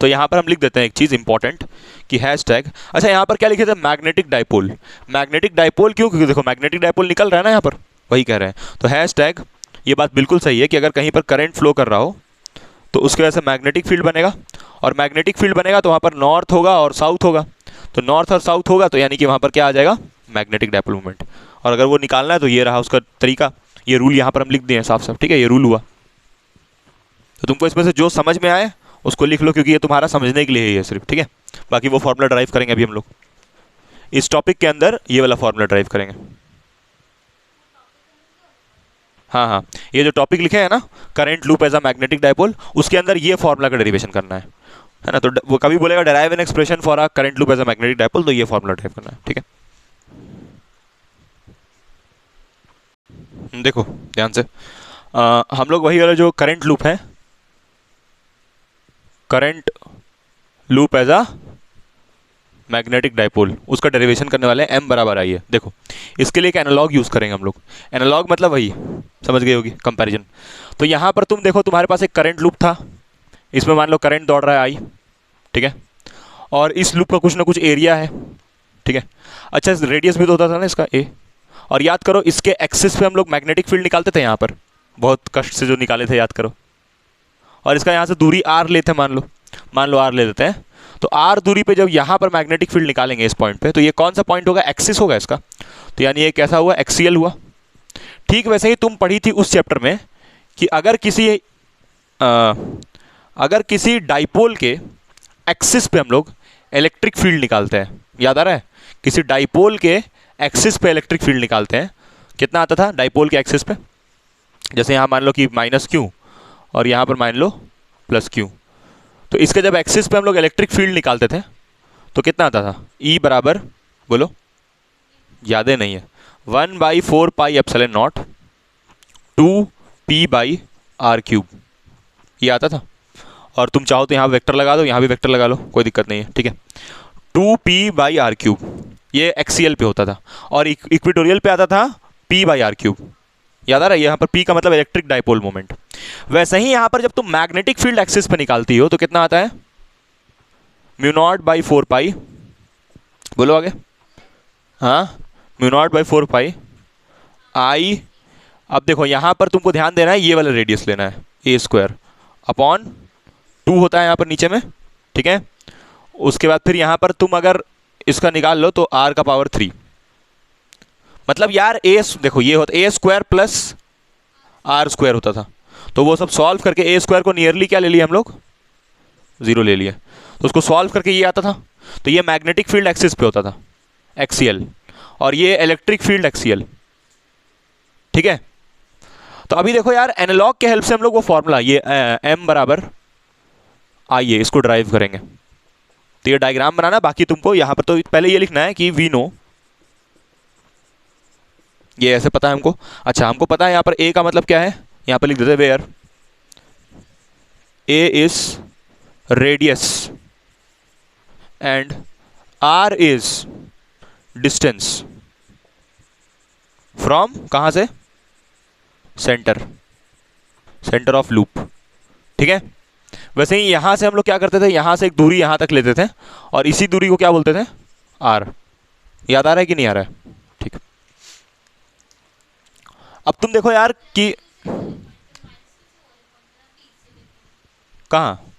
तो यहाँ पर हम लिख देते हैं एक चीज़ इंपॉर्टेंट कि हैश टैग, अच्छा यहाँ पर क्या लिखे थे, मैग्नेटिक डाइपोल। मैग्नेटिक डाइपोल क्यों, क्योंकि देखो मैग्नेटिक डाइपोल निकल रहा है ना यहाँ पर, वही कह रहे हैं। तो हैश टैग, ये बात बिल्कुल सही है कि अगर कहीं पर करंट फ्लो कर रहा हो तो उसकी वजह से मैग्नेटिक फील्ड बनेगा, और मैग्नेटिक फील्ड बनेगा तो वहाँ पर नॉर्थ होगा और साउथ होगा, तो नॉर्थ और साउथ होगा तो यानी कि वहाँ पर क्या आ जाएगा, मैग्नेटिक डाइपोल मोमेंट। और अगर वो निकालना है तो ये रहा उसका तरीका, ये रूल यहाँ पर हम लिख दिए हैं साफ साफ, ठीक है, ये रूल हुआ। तो तुमको इसमें से जो समझ में आए उसको लिख लो, क्योंकि ये तुम्हारा समझने के लिए ही है सिर्फ, ठीक है। बाकी वो फॉर्मूला ड्राइव करेंगे अभी हम लोग इस टॉपिक के अंदर, ये वाला फॉर्मूला ड्राइव करेंगे। हाँ हाँ, ये जो टॉपिक लिखे हैं ना, current loop as a magnetic dipole, उसके अंदर ये फॉर्मूला का डेरिवेशन करना है ना। तो वो कभी बोलेगा derive an expression for a current loop as a magnetic dipole, तो ये फॉर्मूला ड्राइव करना है, ठीक है। देखो ध्यान से, हम लोग वही वाला जो करंट लूप है, current loop as a magnetic dipole, उसका डेरिवेशन करने वाले हैं, m बराबर आई है। देखो इसके लिए एक एनालॉग यूज़ करेंगे हम लोग, एनालॉग मतलब वही समझ गए होगी, कंपैरिजन। तो यहाँ पर तुम देखो तुम्हारे पास एक करंट लूप था, इसमें मान लो करंट दौड़ रहा है आई, ठीक है, और इस लूप का कुछ ना कुछ एरिया है, ठीक है। अच्छा रेडियस भी तो होता था ना इसका a, और याद करो इसके एक्सिस पे हम लोग मैग्नेटिक फील्ड निकालते थे यहाँ पर, बहुत कष्ट से जो निकाले थे याद करो, और इसका यहाँ से दूरी r लेते हैं, मान लो r ले लेते हैं, तो r दूरी पे जब यहाँ पर मैग्नेटिक फील्ड निकालेंगे इस पॉइंट पे, तो ये कौन सा पॉइंट होगा, एक्सिस होगा इसका, तो यानी ये कैसा हुआ, एक्सियल हुआ। ठीक वैसे ही तुम पढ़ी थी उस चैप्टर में कि अगर किसी डाइपोल के एक्सिस पे हम लोग इलेक्ट्रिक फील्ड निकालते हैं, याद आ रहा है, किसी डाइपोल के एक्सिस पे इलेक्ट्रिक फील्ड निकालते हैं, कितना आता था डाइपोल के एक्सिस पे, जैसे यहाँ मान लो कि माइनस क्यू और यहाँ पर मान लो प्लस क्यू, तो इसके जब एक्सिस पे हम लोग इलेक्ट्रिक फील्ड निकालते थे तो कितना आता था, ई बराबर, बोलो याद है नहीं है, 1/4 पाई एप्सिलॉन नॉट 2p/r³, ये आता था। और तुम चाहो तो यहाँ वेक्टर लगा दो, यहाँ भी वेक्टर लगा लो, कोई दिक्कत नहीं है, ठीक है। 2p/r³, ये एक्सियल पे होता था, और इक्वेटोरियल पे आता था p/r³, याद आ रहा है, यहाँ पर p का मतलब इलेक्ट्रिक डाइपोल मोमेंट। वैसे ही यहाँ पर जब तुम मैग्नेटिक फील्ड एक्सिस पे निकालती हो तो कितना आता है, μ0/4 पाई, बोलो आगे, हाँ μ0/4 पाई आई। अब देखो यहाँ पर तुमको ध्यान देना है, ये वाला रेडियस लेना है, a² अपॉन 2 होता है यहाँ पर नीचे में, ठीक है। उसके बाद फिर यहाँ पर तुम अगर इसका निकाल लो तो r⁻3, मतलब यार देखो ये होता a² प्लस r² होता था, तो वो सब सॉल्व करके a² को नियरली क्या ले लिया हम लोग, 0 ले लिया, तो उसको सॉल्व करके ये आता था। तो ये मैग्नेटिक फील्ड एक्सिस पे होता था, एक्सियल, और ये इलेक्ट्रिक फील्ड एक्सियल, ठीक है। तो अभी देखो यार एनालॉग के हेल्प से हम लोग वो फॉर्मूला, ये m बराबर आइए इसको ड्राइव करेंगे। तो ये डायग्राम बनाना, बाकी तुमको यहाँ पर तो पहले ये लिखना है कि वी नो, ये ऐसे पता है हमको। अच्छा हमको पता है यहाँ पर a का मतलब क्या है, यहाँ पर लिख देते हैं where a is radius and r is distance, from कहाँ से, सेंटर, सेंटर ऑफ लूप, ठीक है। वैसे ही यहाँ से हम लोग क्या करते थे, यहाँ से एक दूरी यहाँ तक लेते थे और इसी दूरी को क्या बोलते थे, आर। याद आ रहा है कि नहीं आ रहा है, ठीक। अब तुम देखो यार कि कहाँ,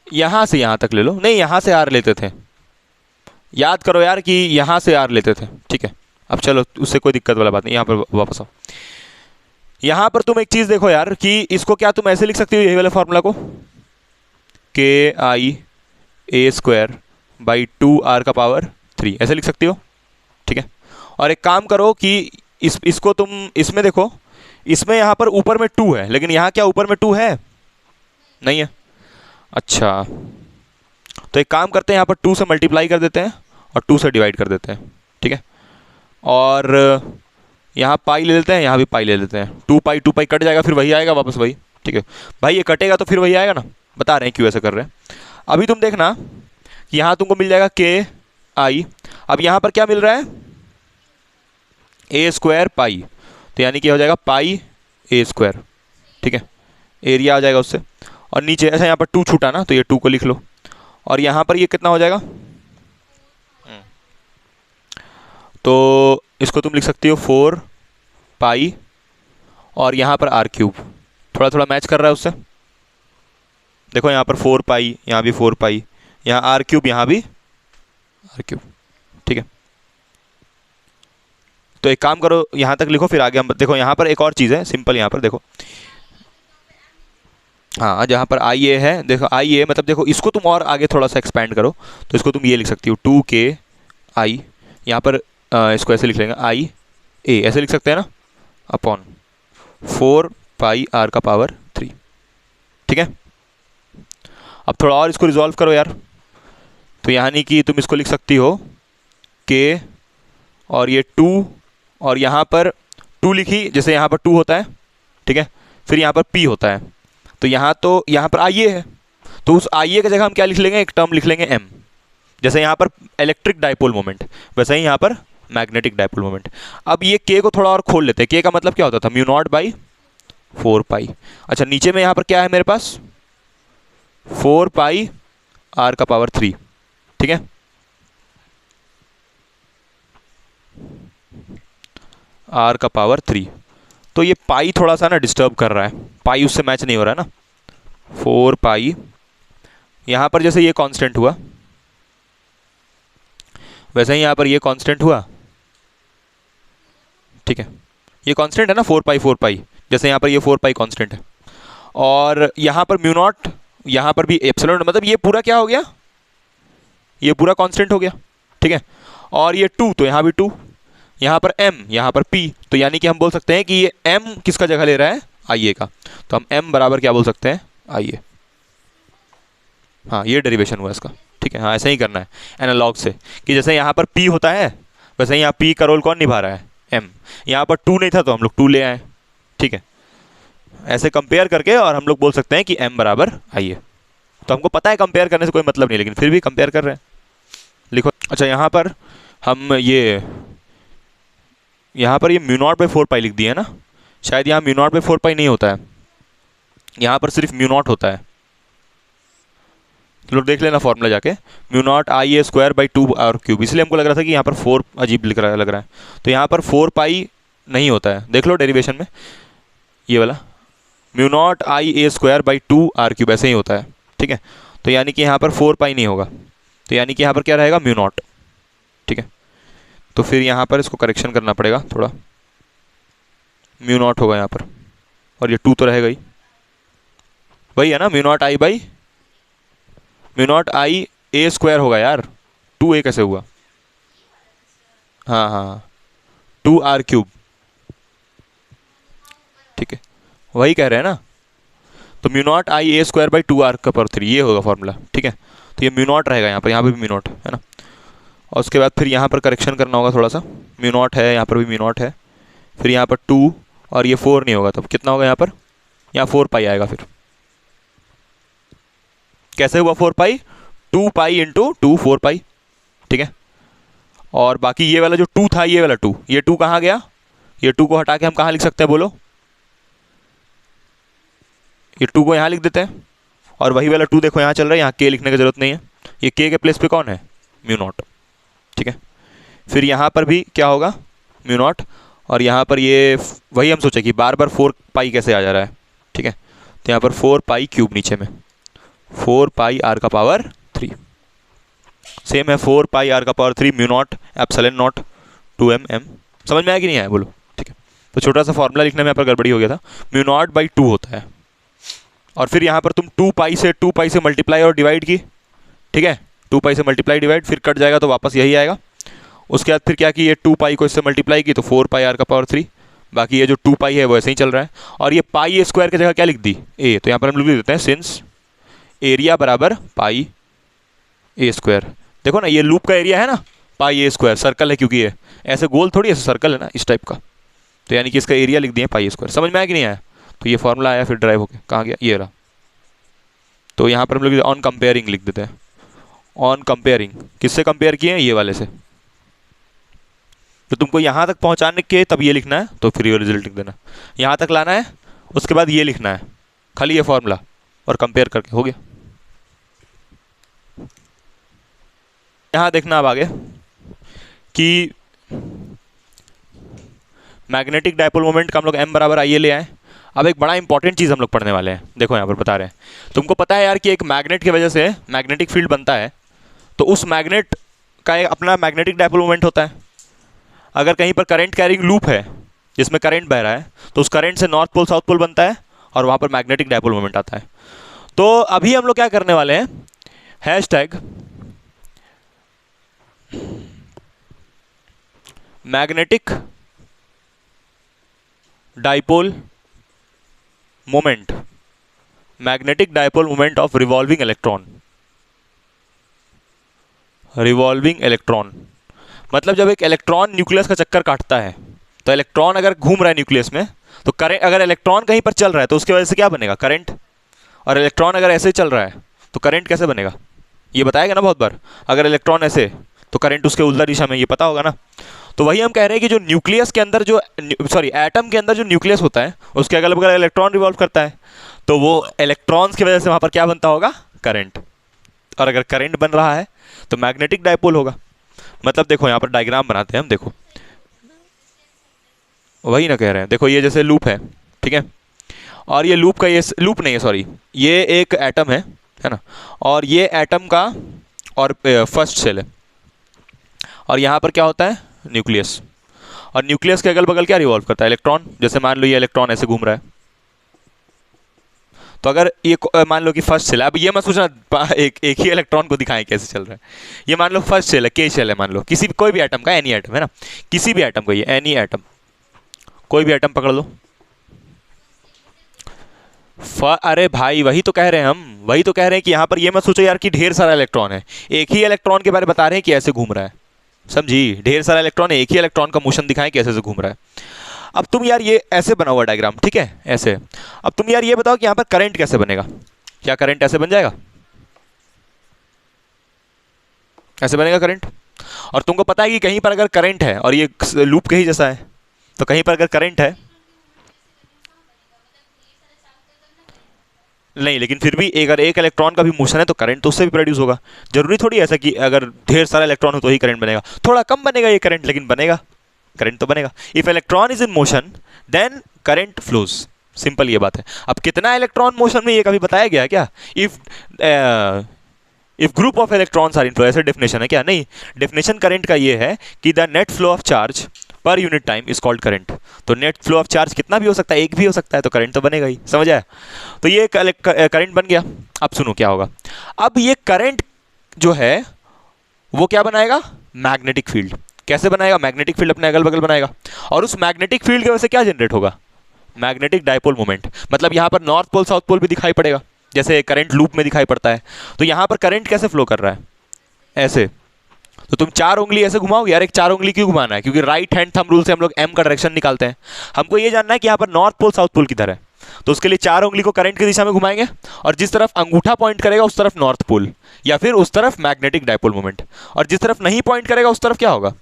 यहाँ से यहाँ तक ले लो, नहीं यहाँ से आर लेते थे, याद करो यार कि यहाँ से आर लेते थे, ठीक है। अब चलो उससे कोई दिक्कत वाला बात नहीं, यहाँ पर वापस आओ। यहाँ पर तुम एक चीज़ देखो यार कि इसको क्या तुम ऐसे लिख सकते हो, यही वाले फॉर्मूला को, के आई ए स्क्वायर बाई 2r⁻³ ऐसे लिख सकती हो, ठीक है। और एक काम करो कि इसको तुम इसमें देखो, इसमें यहाँ पर ऊपर में 2 है, लेकिन यहाँ क्या ऊपर में 2 है, नहीं है। अच्छा, तो एक काम करते हैं, यहाँ पर 2 से मल्टीप्लाई कर देते हैं और 2 से डिवाइड कर देते हैं, ठीक है। और यहाँ पाई ले लेते हैं, यहाँ भी पाई ले लेते हैं, 2 पाई 2 पाई कट जाएगा, फिर वही आएगा वापस वही, ठीक है। भाई ये कटेगा तो फिर वही आएगा ना, बता रहे हैं क्यों ऐसा कर रहे हैं। अभी तुम देखना कि यहाँ तुमको मिल जाएगा के आई, अब यहाँ पर क्या मिल रहा है, ए स्क्वायर पाई, तो यानी कि हो जाएगा पाई ए स्क्वायर, ठीक है, एरिया आ जाएगा उससे। और नीचे ऐसा यहाँ पर 2 छूटा ना, तो ये 2 को लिख लो, और यहाँ पर ये कितना हो जाएगा, तो इसको तुम लिख सकती हो 4 पाई, और यहाँ पर r³, थोड़ा थोड़ा मैच कर रहा है उससे, देखो यहाँ पर 4 पाई, यहाँ भी 4 पाई, यहाँ r³, यहाँ भी r³, ठीक है। तो एक काम करो, यहाँ तक लिखो, फिर आगे हम देखो, यहाँ पर एक और चीज़ है सिंपल, यहाँ पर देखो, हाँ जहाँ पर आई ए है, देखो आई ए मतलब देखो इसको तुम और आगे थोड़ा सा एक्सपैंड करो, तो इसको तुम ये लिख सकती हो 2k आई, यहाँ पर इसको ऐसे लिख लेंगे आई ए, ऐसे लिख सकते हैं ना, अपॉन 4 पाई r⁻³, ठीक है। अब थोड़ा और इसको रिजॉल्व करो यार, तो यानी कि तुम इसको लिख सकती हो k, और ये 2, और यहाँ पर 2 लिखी, जैसे यहाँ पर 2 होता है, ठीक है, फिर यहाँ पर p होता है, तो यहाँ पर आई ए है, तो उस आई ए की जगह हम क्या लिख लेंगे, एक टर्म लिख लेंगे m, जैसे यहाँ पर इलेक्ट्रिक डाइपोल मोमेंट, वैसे ही यहाँ पर मैग्नेटिक डाइपोल मोमेंट। अब ये k को थोड़ा और खोल लेते हैं, k का मतलब क्या होता था, μ0/4 पाई। अच्छा नीचे में यहाँ पर क्या है मेरे पास, 4 पाई r⁻³, ठीक है। r⁻³, तो ये पाई थोड़ा सा ना डिस्टर्ब कर रहा है, पाई उससे मैच नहीं हो रहा है ना। 4 पाई, यहाँ पर जैसे ये कांस्टेंट हुआ, वैसे ही यहाँ पर ये कांस्टेंट हुआ, ठीक है, ये कांस्टेंट है ना 4 पाई 4 पाई, जैसे यहाँ पर ये 4 पाई कांस्टेंट है, और यहाँ पर μ0, यहाँ पर भी एप्सिलॉन, मतलब ये पूरा क्या हो गया, ये पूरा कांस्टेंट हो गया, ठीक है। और ये 2, तो यहाँ भी 2, यहाँ पर m, यहाँ पर p, तो यानी कि हम बोल सकते हैं कि ये m किसका जगह ले रहा है, आई ए का, तो हम m बराबर क्या बोल सकते हैं, आई ए। हाँ ये डेरिवेशन हुआ इसका, ठीक है। हाँ ऐसा ही करना है एनालॉग से, कि जैसे यहाँ पर p होता है, वैसे यहाँ p का रोल कौन निभा रहा है, m। यहाँ पर 2 नहीं था तो हम लोग 2 ले आए, ठीक है। ऐसे कंपेयर करके और हम लोग बोल सकते हैं कि m बराबर आई ए। तो हमको पता है कंपेयर करने से कोई मतलब नहीं, लेकिन फिर भी कंपेयर कर रहे हैं, लिखो। अच्छा यहाँ पर हम यहाँ पर ये μ0/4 पाई लिख दिया है ना, शायद यहाँ μ0/4 पाई नहीं होता है, यहाँ पर सिर्फ μ0 होता है, तो लोग देख लेना फॉर्मूला जाके, μ0 इसलिए हमको लग रहा था कि यहाँ पर 4 अजीब लग रहा है, तो यहाँ पर 4 पाई नहीं होता है, देख लो डेरिवेशन में, ये वाला μ0 ऐसे ही होता है, ठीक है। तो यानी कि यहाँ पर 4 पाई नहीं होगा, तो यानी कि यहाँ पर क्या रहेगा, μ0, ठीक है। तो फिर यहाँ पर इसको करेक्शन करना पड़ेगा थोड़ा, μ0 होगा यहाँ पर, और ये 2 तो रहेगा ही, वही है ना, μ0 ए स्क्वायर होगा यार, 2a कैसे हुआ, हाँ हाँ 2r³, ठीक है, वही कह रहे हैं ना। तो μ0 ये होगा फॉर्मूला, ठीक है। तो ये μ0 रहेगा यहाँ पर, यहाँ पर भी μ0 है ना, और उसके बाद फिर यहाँ पर करेक्शन करना होगा थोड़ा सा, μ0 है, यहाँ पर भी μ0 है, फिर यहाँ पर 2, और ये 4 नहीं होगा, तब कितना होगा यहाँ पर, यहाँ 4 पाई आएगा, फिर कैसे हुआ 4 पाई, 2 पाई इंटू 2 4 पाई, ठीक है। और बाकी ये वाला जो 2 था, ये वाला 2, ये 2 कहाँ गया? ये 2 को हटा के हम कहाँ लिख सकते हैं बोलो? ये 2 को यहाँ लिख देते हैं, और वही वाला 2 देखो यहाँ चल रहा है, यहाँ के लिखने की जरूरत नहीं है, ये के प्लेस पे कौन है? Mu naught. ठीक है, फिर यहाँ पर भी क्या होगा? म्यू नॉट, और यहाँ पर ये वही हम सोचे कि बार बार 4 पाई कैसे आ जा रहा है। ठीक है, तो यहाँ पर 4 पाई क्यूब नीचे में 4 पाई आर का पावर 3, सेम है 4 पाई आर का power 3 mu naught epsilon not 2m m। समझ में आया कि नहीं आया बोलो? ठीक है, तो छोटा सा फॉर्मूला लिखने में यहाँ पर गड़बड़ी हो गया था, म्यू नॉट बाई 2 होता है, और फिर यहाँ पर तुम 2 पाई से मल्टीप्लाई और डिवाइड की। ठीक है, 2 पाई से मल्टीप्लाई डिवाइड, फिर कट जाएगा तो वापस यही आएगा। उसके बाद फिर क्या कि ये 2 पाई को इससे मल्टीप्लाई की तो 4 पाई आर का पावर 3, बाकी ये जो 2 पाई है वो ऐसे ही चल रहा है, और ये पाई ए स्क्वायर की जगह क्या लिख दी? ए। तो यहाँ पर हम लिख देते हैं सिंस एरिया बराबर पाई ए स्क्वायर। देखो ना, ये लूप का एरिया है ना, पाई ए स्क्वायर, सर्कल है क्योंकि ये ऐसे गोल थोड़ी, ऐसे सर्कल है ना, इस टाइप का, तो यानी कि इसका एरिया लिख दिए पाई ए स्क्वायर। समझ में आया कि नहीं आया? तो ये फॉर्मूला आया, फिर ड्राइव होके कहाँ गया? ये रहा। तो यहाँ पर हम लोग ऑन कंपेयरिंग लिख देते हैं, ऑन कंपेयरिंग, किससे कंपेयर किए हैं? ये वाले से। तो तुमको यहाँ तक पहुँचाने के तब ये लिखना है, तो फिर ये रिजल्ट लिख देना, यहाँ तक लाना है, उसके बाद ये लिखना है, खाली ये फॉर्मूला और कंपेयर करके हो गया। यहाँ देखना अब आगे कि मैग्नेटिक डायपोल मोमेंट का हम लोग m बराबर आई ए ले आए। अब एक बड़ा इंपॉर्टेंट चीज़ हम लोग पढ़ने वाले हैं, देखो यहाँ पर बता रहे हैं, तुमको पता है यार कि एक मैग्नेट की वजह से मैग्नेटिक फील्ड बनता है, तो उस मैग्नेट का एक अपना मैग्नेटिक डायपोल मोमेंट होता है। अगर कहीं पर करंट कैरिंग लूप है जिसमें करंट बह रहा है, तो उस करंट से नॉर्थ पोल साउथ पोल बनता है, और वहाँ पर मैग्नेटिक डायपोल मोमेंट आता है। तो अभी हम लोग क्या करने वाले हैं, hashtag magnetic dipole moment, magnetic dipole moment of revolving electron. Revolving electron मतलब जब एक इलेक्ट्रॉन न्यूक्लियस का चक्कर काटता है, तो इलेक्ट्रॉन अगर घूम रहा है न्यूक्लियस में, तो करंट, अगर इलेक्ट्रॉन कहीं पर चल रहा है तो उसकी वजह से क्या बनेगा? करंट। और इलेक्ट्रॉन अगर ऐसे चल रहा है तो करंट कैसे बनेगा? ये बताएगा ना बहुत बार, अगर इलेक्ट्रॉन ऐसे तो करंट उसके उल्टा दिशा में, ये पता होगा ना। तो वही हम कह रहे हैं कि जो न्यूक्लियस के अंदर जो एटम के अंदर जो न्यूक्लियस होता है, उसके अगल बगल इलेक्ट्रॉन रिवॉल्व करता है, तो वो इलेक्ट्रॉन्स की वजह से वहाँ पर क्या बनता होगा? करंट। और अगर करंट बन रहा है तो मैग्नेटिक डायपोल होगा। मतलब देखो यहाँ पर डायग्राम बनाते हैं हम, देखो वही ना कह रहे हैं, देखो ये जैसे लूप है, ठीक है, और ये लूप का, ये लूप नहीं है सॉरी, ये एक एटम है ना, और ये एटम का और फर्स्ट सेल है, और यहाँ पर क्या होता है? न्यूक्लियस। और न्यूक्लियस के अगल बगल क्या रिवॉल्व करता है? इलेक्ट्रॉन। जैसे मान लो ये इलेक्ट्रॉन ऐसे घूम रहा है, तो अगर ये मान लो कि फर्स्ट सेल है, अब ये मत सोचना एक ही इलेक्ट्रॉन को दिखाएं कैसे चल रहा है, ये मान लो फर्स्ट सेल है, के सेल है, मान लो किसी कोई भी एटम का, एनी एटम है ना, किसी भी एटम को, ये एनी एटम, कोई भी एटम पकड़ लो। अरे भाई वही तो कह रहे हैं हम, वही तो कह रहे हैं कि यहाँ पर ये मत सोचो यार कि ढेर सारा इलेक्ट्रॉन है, एक ही इलेक्ट्रॉन के बारे में बता रहे हैं कि ऐसे घूम रहा है, समझी? ढेर सारा इलेक्ट्रॉन है, एक ही इलेक्ट्रॉन का मोशन दिखाएं कैसे से घूम रहा है। अब तुम यार ये ऐसे बना हुआ डायग्राम, ठीक है, ऐसे। अब तुम यार ये बताओ कि यहाँ पर करंट कैसे बनेगा? क्या करंट ऐसे बन जाएगा? ऐसे बनेगा करंट। और तुमको पता है कि कहीं पर अगर करंट है, और ये लूप के ही जैसा है, तो कहीं पर अगर करंट है, नहीं, लेकिन फिर भी अगर एक इलेक्ट्रॉन का भी मोशन है तो करंट तो उससे भी प्रोड्यूस होगा। जरूरी थोड़ी ऐसा कि अगर ढेर सारा इलेक्ट्रॉन हो तो ही करंट बनेगा, थोड़ा कम बनेगा ये करंट, लेकिन बनेगा, करंट तो बनेगा। If electron is in motion then current flows, simple ये बात है। अब कितना इलेक्ट्रॉन मोशन में ये कभी बताया गया क्या? If group of electrons are in flow, ऐसे डेफिनेशन है क्या? नहीं, डेफिनेशन करंट का ये है कि the net flow of charge per unit time is called current. तो नेट फ्लो ऑफ चार्ज कितना भी हो सकता है, एक भी हो सकता है, तो करंट तो बनेगा ही, समझ आया? तो ये करंट बन गया। अब सुनो क्या होगा, अब ये करंट जो है वो क्या बनाएगा? Magnetic field. कैसे बनाएगा? मैग्नेटिक फील्ड अपने अगल बगल बनाएगा, और उस मैग्नेटिक फील्ड की वजह से क्या जनरेट होगा? Magnetic dipole moment. मतलब यहाँ पर नॉर्थ पोल साउथ पोल भी दिखाई पड़ेगा, जैसे करंट लूप में दिखाई पड़ता है। तो यहाँ पर करंट कैसे फ्लो कर रहा है? ऐसे। तो तुम 4 उंगली ऐसे घुमाओगे यार, एक 4 उंगली क्यों घुमाना है? क्योंकि राइट हैंड थंब रूल से हम लोग एम का डायरेक्शन निकालते हैं। हमको ये जानना है कि यहाँ पर नॉर्थ पोल साउथ पोल किधर है। तो उसके लिए 4 उंगली को करंट की दिशा में घुमाएंगे और जिस तरफ अंगूठा पॉइंट करेगा उस तरफ नॉर्थ पोल या फिर उस तरफ मैग्नेटिक डायपोल मोमेंट, और जिस तरफ नहीं पॉइंट करेगा उस तरफ क्या होगा?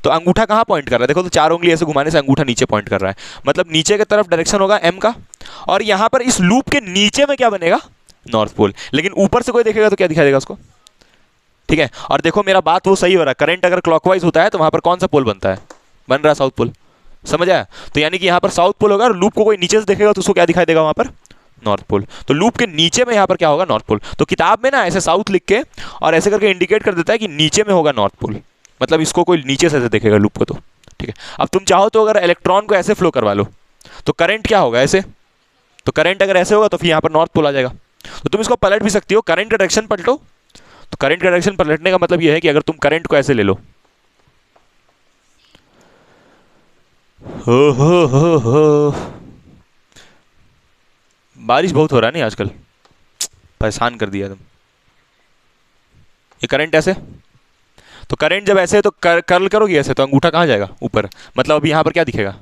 तो अंगूठा कहाँ पॉइंट कर रहा है? देखो तो 4 उंगली ऐसे घुमाने से अंगूठा नीचे पॉइंट कर रहा है, मतलब नीचे की तरफ डायरेक्शन होगा एम का, और यहाँ पर इस लूप के नीचे में क्या बनेगा? North pole. लेकिन ऊपर से कोई देखेगा तो क्या दिखाई देगा उसको? ठीक है, और देखो मेरा बात वो सही हो रहा है, करंट अगर क्लॉकवाइज होता है तो वहां पर कौन सा पोल बनता है? बन रहा है साउथ पोल। समझ आया? तो यानी कि यहाँ पर साउथ पोल होगा और लूप को कोई नीचे से देखेगा तो उसको क्या दिखाई देगा वहां पर? North pole. तो लूप के नीचे में यहाँ पर क्या होगा? North pole. तो किताब में ना ऐसे साउथ लिख के और ऐसे करके इंडिकेट कर देता है कि नीचे में होगा नॉर्थ पोल, मतलब इसको कोई नीचे से ऐसे देखेगा लूप को। तो ठीक है, अब तुम चाहो तो अगर इलेक्ट्रॉन को ऐसे फ्लो करवा लो तो करंट क्या होगा? ऐसे। तो करंट अगर ऐसे होगा तो फिर यहाँ पर नॉर्थ पोल आ जाएगा। तो तुम इसको पलट भी सकती हो, करंट का डायरेक्शन पलटो। तो करंट का डायरेक्शन पलटने का मतलब यह है कि अगर तुम करंट को ऐसे ले लो, हो बारिश बहुत हो रहा है नहीं आजकल, परेशान कर दिया तुम। ये करंट ऐसे, तो करंट जब ऐसे तो कर्ल करोगी ऐसे तो अंगूठा कहाँ जाएगा? ऊपर। मतलब अभी यहाँ पर क्या दिखेगा?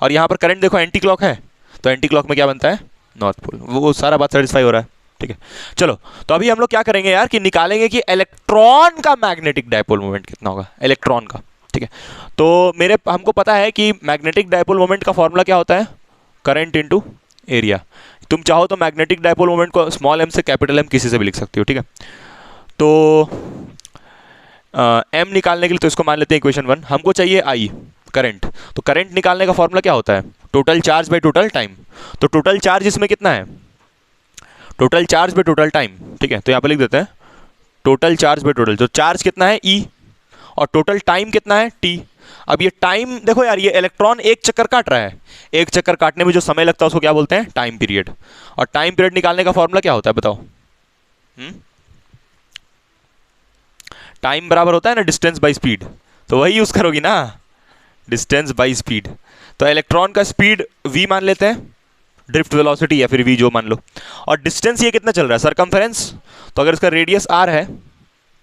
और यहाँ पर करंट देखो एंटी क्लॉक है, तो एंटी क्लॉक में क्या बनता है? North pole. वो सारा बात सेटिस्फाई हो रहा है? ठीक है, चलो तो अभी हम लोग क्या करेंगे यार कि निकालेंगे कि इलेक्ट्रॉन का मैग्नेटिक डायपोल मोमेंट कितना होगा, इलेक्ट्रॉन का। ठीक है, तो हमको पता है कि मैग्नेटिक डायपोल मोमेंट का फॉर्मूला क्या होता है? Current into area. तुम चाहो तो मैग्नेटिक डायपोल मोमेंट को स्मॉल एम से कैपिटल एम किसी से भी लिख सकती हो। ठीक है, तो एम निकालने के लिए तो इसको मान लेते हैं इक्वेशन 1। हमको चाहिए आई, करंट। तो करंट निकालने का फॉर्मूला क्या होता है? Total charge by total time. तो टोटल चार्ज इसमें कितना है? Total charge by total time. ठीक है, तो यहाँ पर लिख देते हैं टोटल चार्ज बाय टोटल। तो चार्ज कितना है? ई, और टोटल टाइम कितना है? टी। अब ये टाइम देखो यार, ये इलेक्ट्रॉन एक चक्कर काट रहा है, एक चक्कर काटने में जो समय लगता है उसको क्या बोलते हैं? Time period. और टाइम पीरियड निकालने का फॉर्मूला क्या होता है बताओ? टाइम बराबर होता है ना डिस्टेंस बाय स्पीड, तो वही यूज करोगी ना, डिस्टेंस बाय स्पीड। तो इलेक्ट्रॉन का स्पीड v मान लेते हैं, ड्रिफ्ट वेलोसिटी या फिर v जो मान लो, और डिस्टेंस ये कितना चल रहा है? सरकमफेरेंस। तो अगर इसका रेडियस r है,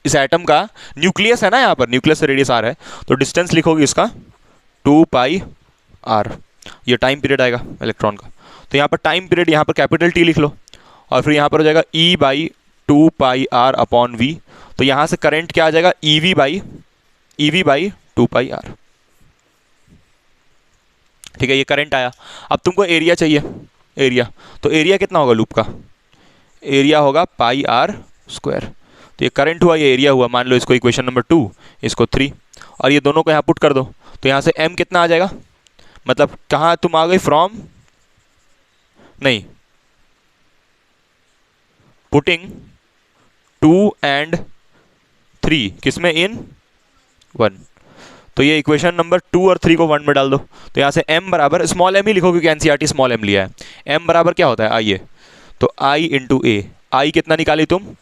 इस एटम का न्यूक्लियस है ना, यहाँ पर न्यूक्लियस से रेडियस r है, तो डिस्टेंस लिखोगे इसका 2 पाई r। ये टाइम पीरियड आएगा इलेक्ट्रॉन का। तो यहाँ पर टाइम पीरियड यहाँ पर कैपिटल T लिख लो, और फिर यहाँ पर हो जाएगा E by 2 pi r upon v। तो यहाँ से करंट क्या आ जाएगा? EV by 2 pi r। ठीक है, ये करंट आया। अब तुमको एरिया चाहिए, एरिया। तो एरिया कितना होगा लूप का? एरिया होगा पाई r स्क्वायर। तो ये करंट हुआ, ये एरिया हुआ। मान लो इसको इक्वेशन नंबर 2, इसको 3, और ये दोनों को यहाँ पुट कर दो। तो यहाँ से m कितना आ जाएगा? मतलब कहाँ तुम आ गई? फ्रॉम नहीं, पुटिंग 2 एंड 3 किसमें? इन 1। तो ये इक्वेशन नंबर 2 और 3 को 1 में डाल दो। तो यहाँ से m बराबर स्मॉल m ही लिखो क्योंकि एनसीईआरटी स्मॉल m लिया है। m बराबर क्या होता है? आई ए। तो i इंटू ए। आई कितना निकाली तुम?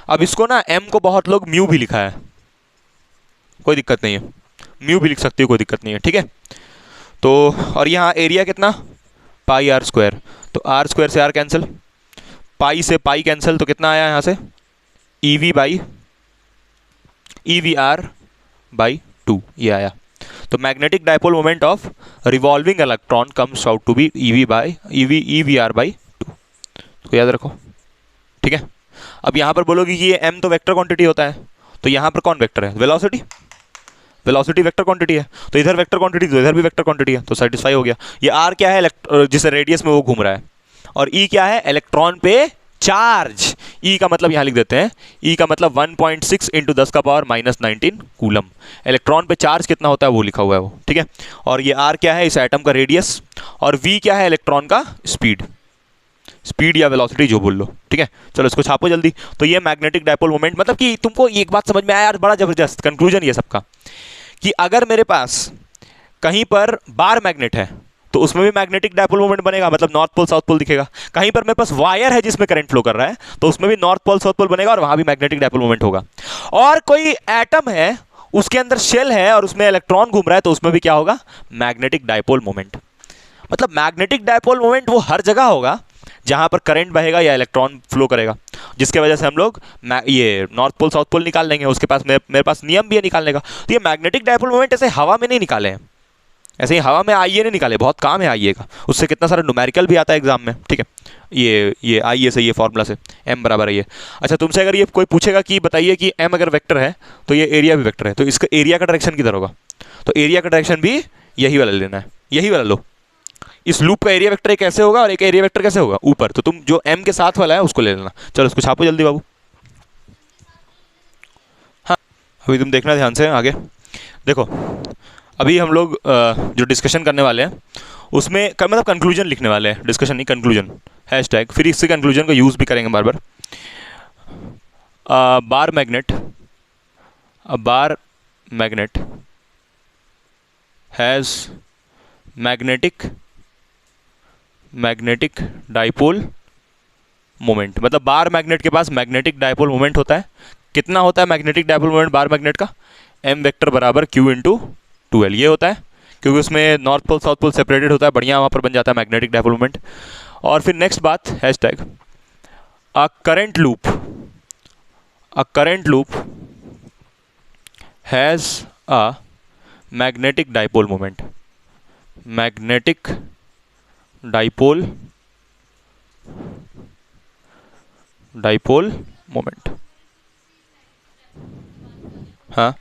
अब इसको ना m को बहुत लोग म्यू भी लिखा है, कोई दिक्कत नहीं है, म्यू भी लिख सकती हो, कोई दिक्कत नहीं है। ठीक है, तो और यहाँ एरिया कितना? पाई r स्क्वायर। तो r स्क्वायर से r कैंसिल, पाई से पाई कैंसिल, तो कितना आया यहाँ से? EV बाई EVR बाई 2 ये आया। तो magnetic dipole moment of revolving electron comes out to be EVR by 2। तो याद रखो। ठीक है, अब यहाँ पर बोलोगे कि ये m तो वेक्टर क्वांटिटी होता है, तो यहाँ पर कौन वेक्टर है? वेलोसिटी। वेलोसिटी वेक्टर क्वांटिटी है, तो इधर वेक्टर क्वांटिटी तो इधर भी वेक्टर क्वांटिटी है, तो सेटिस्फाई हो गया। ये r क्या है? जिसे रेडियस में वो घूम रहा है, और E क्या है? इलेक्ट्रॉन पे चार्ज। E का मतलब यहाँ लिख देते हैं, E का मतलब 1.6 इंटू 10 का पावर -19 कूलम। इलेक्ट्रॉन पे चार्ज कितना होता है वो लिखा हुआ है वो। ठीक है, और ये R क्या है? इस एटम का रेडियस, और V क्या है? इलेक्ट्रॉन का स्पीड, स्पीड या वेलोसिटी जो बोल लो। ठीक है, चलो इसको छापो जल्दी। तो ये मैग्नेटिक डायपोल मोमेंट, मतलब कि तुमको एक बात समझ में आया यार, बड़ा जबरदस्त कंक्लूजन ये सबका, कि अगर मेरे पास कहीं पर बार मैग्नेट है तो उसमें भी मैग्नेटिक डायपोल मोमेंट बनेगा, मतलब नॉर्थ पोल साउथ पोल दिखेगा। कहीं पर मेरे पास वायर है जिसमें करंट फ्लो कर रहा है तो उसमें भी नॉर्थ पोल साउथ पोल बनेगा और वहां भी मैग्नेटिक डायपोल मोमेंट होगा। और कोई एटम है, उसके अंदर शेल है और उसमें इलेक्ट्रॉन घूम रहा है, तो उसमें भी क्या होगा? Magnetic dipole moment. मतलब मैग्नेटिक डायपोल मोमेंट वो हर जगह होगा जहां पर करंट बहेगा या इलेक्ट्रॉन फ्लो करेगा, जिसके वजह से हम लोग ये नॉर्थ पोल साउथ पोल निकाल लेंगे। उसके पास मेरे पास नियम भी है निकालने का। तो ये मैग्नेटिक डायपोल मोमेंट ऐसे हवा में नहीं निकाले हैं, ऐसे ही हवा में आईए नहीं निकाले, बहुत काम है आईए का, उससे कितना सारा न्यूमेरिकल भी आता है एग्जाम में, ठीक है। ये आईए से, ये फॉर्मूला से m बराबर है ये। अच्छा, तुमसे अगर ये कोई पूछेगा कि बताइए कि m अगर वेक्टर है तो ये एरिया भी वेक्टर है, तो इसका एरिया का डायरेक्शन किधर होगा, तो एरिया का डायरेक्शन भी यही वाला लेना है, यही वाला लो। इस लूप का एरिया वेक्टर एक ऐसे होगा और एक एरिया वेक्टर कैसे होगा, ऊपर, तो तुम जो m के साथ वाला है उसको ले लेना। चलो उसको छापो जल्दी बाबू। हाँ, अभी तुम देखना ध्यान से आगे देखो। अभी हम लोग जो डिस्कशन करने वाले हैं उसमें मतलब कंक्लूजन लिखने वाले हैं, डिस्कशन नहीं कंक्लूजन, हैशटैग, फिर इससे कंक्लूजन को यूज़ भी करेंगे बार बार। Bar magnet, bar magnet has magnetic dipole moment, मतलब बार मैग्नेट के पास मैग्नेटिक डाइपोल मोमेंट होता है। कितना होता है magnetic dipole moment bar magnet का, m वेक्टर बराबर q इंटू 2l, ये होता है, क्योंकि उसमें north pole south pole separated होता है, बढ़िया वहाँ पर बन जाता है मैग्नेटिक डाइपोल मोमेंट। और फिर नेक्स्ट बात, hashtag, a current loop has a magnetic dipole moment, magnetic dipole moment. हाँ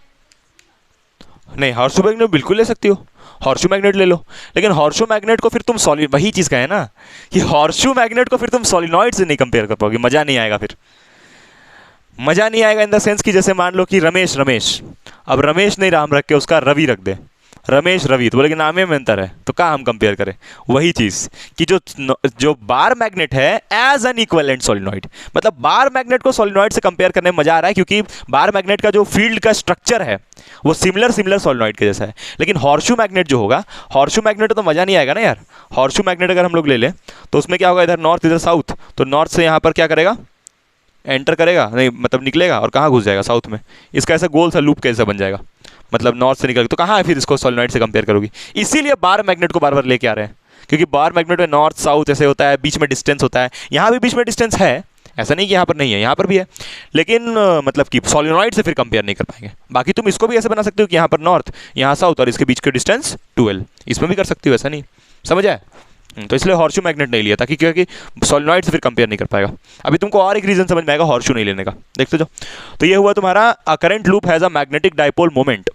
नहीं, हॉर्सू मैग्नेट बिल्कुल ले सकती हो, हॉर्सू मैग्नेट ले लो, लेकिन हॉर्सू मैग्नेट को फिर तुम सॉलिड, वही चीज़ का है ना कि हॉर्सू मैग्नेट को फिर तुम सॉलिनॉइड से नहीं कंपेयर कर पाओगे, मज़ा नहीं आएगा, फिर मज़ा नहीं आएगा इन द सेंस कि जैसे मान लो कि रमेश, अब रमेश नहीं राम रख के उसका रवि रख दे, रमेश रवि, तो बोले कि नामे में अंतर है, तो क्या हम कंपेयर करें। वही चीज़ कि जो बार मैग्नेट है एज एन इक्विवेलेंट सॉलिनॉइड, मतलब बार मैग्नेट को सॉलिनॉइड से कंपेयर करने में मजा आ रहा है, क्योंकि बार मैग्नेट का जो फील्ड का स्ट्रक्चर है वो सिमिलर सॉलिनॉइड के जैसा है। लेकिन हॉर्सू मैग्नेट जो होगा, हॉर्सू मैग्नेट तो मज़ा नहीं आएगा ना यार। हॉर्सू मैग्नेट अगर हम लोग ले लें तो उसमें क्या होगा, इधर नॉर्थ इधर साउथ, तो नॉर्थ से यहाँ पर क्या करेगा, एंटर करेगा, नहीं मतलब निकलेगा, और कहाँ घुस जाएगा, साउथ में। इसका ऐसा गोल सा लूप कैसे बन जाएगा, मतलब नॉर्थ से निकल, तो कहाँ है फिर इसको सॉलिनॉइड से कंपेयर करोगी। इसीलिए बार मैग्नेट को बार बार लेके आ रहे हैं, क्योंकि बार मैग्नेट में नॉर्थ साउथ ऐसे होता है, बीच में डिस्टेंस होता है, यहाँ भी बीच में डिस्टेंस है, ऐसा नहीं कि यहाँ पर नहीं है, यहाँ पर भी है, लेकिन मतलब कि सॉलिनॉइड से फिर कंपेयर नहीं कर पाएंगे। बाकी तुम इसको भी ऐसे बना सकते हो कि यहाँ पर नॉर्थ, यहाँ साउथ, और इसके बीच के डिस्टेंस 12, इसमें भी कर सकती हो, ऐसा नहीं, समझ आए। तो इसलिए हॉर्सू मैग्नेट नहीं लिया था, क्योंकि सॉलिनॉइड से फिर कंपेयर नहीं कर पाएगा। अभी तुमको और एक रीजन समझ में आएगा हॉर्सू नहीं लेने का, देखते जाओ। तो ये हुआ तुम्हारा current loop has a magnetic dipole moment,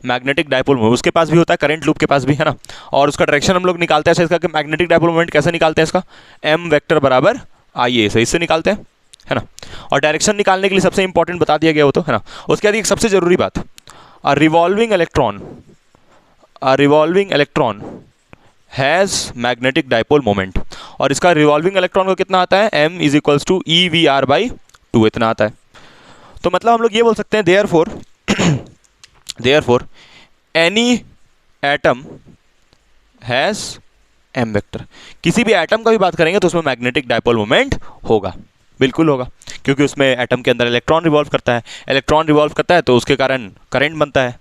magnetic dipole moment उसके पास भी होता है, करंट लूप के पास भी है ना। और उसका डायरेक्शन हम लोग निकालते हैं इसका, कि मैग्नेटिक डाइपोल मोमेंट कैसे निकालते हैं इसका, m वेक्टर बराबर IA से, इससे निकालते हैं, है ना। और डायरेक्शन निकालने के लिए सबसे इंपॉर्टेंट बता दिया गया वो तो, है ना। उसके बाद एक सबसे जरूरी बात, a revolving electron has magnetic dipole moment, और इसका रिवॉल्विंग इलेक्ट्रॉन को कितना आता है, m is equals to EVR/2, इतना आता है। तो मतलब हम लोग ये बोल सकते हैं, therefore any atom has m vector. किसी भी एटम का भी बात करेंगे तो उसमें मैग्नेटिक डाइपोल मोमेंट होगा, बिल्कुल होगा, क्योंकि उसमें एटम के अंदर इलेक्ट्रॉन रिवॉल्व करता है, तो उसके कारण करंट बनता है,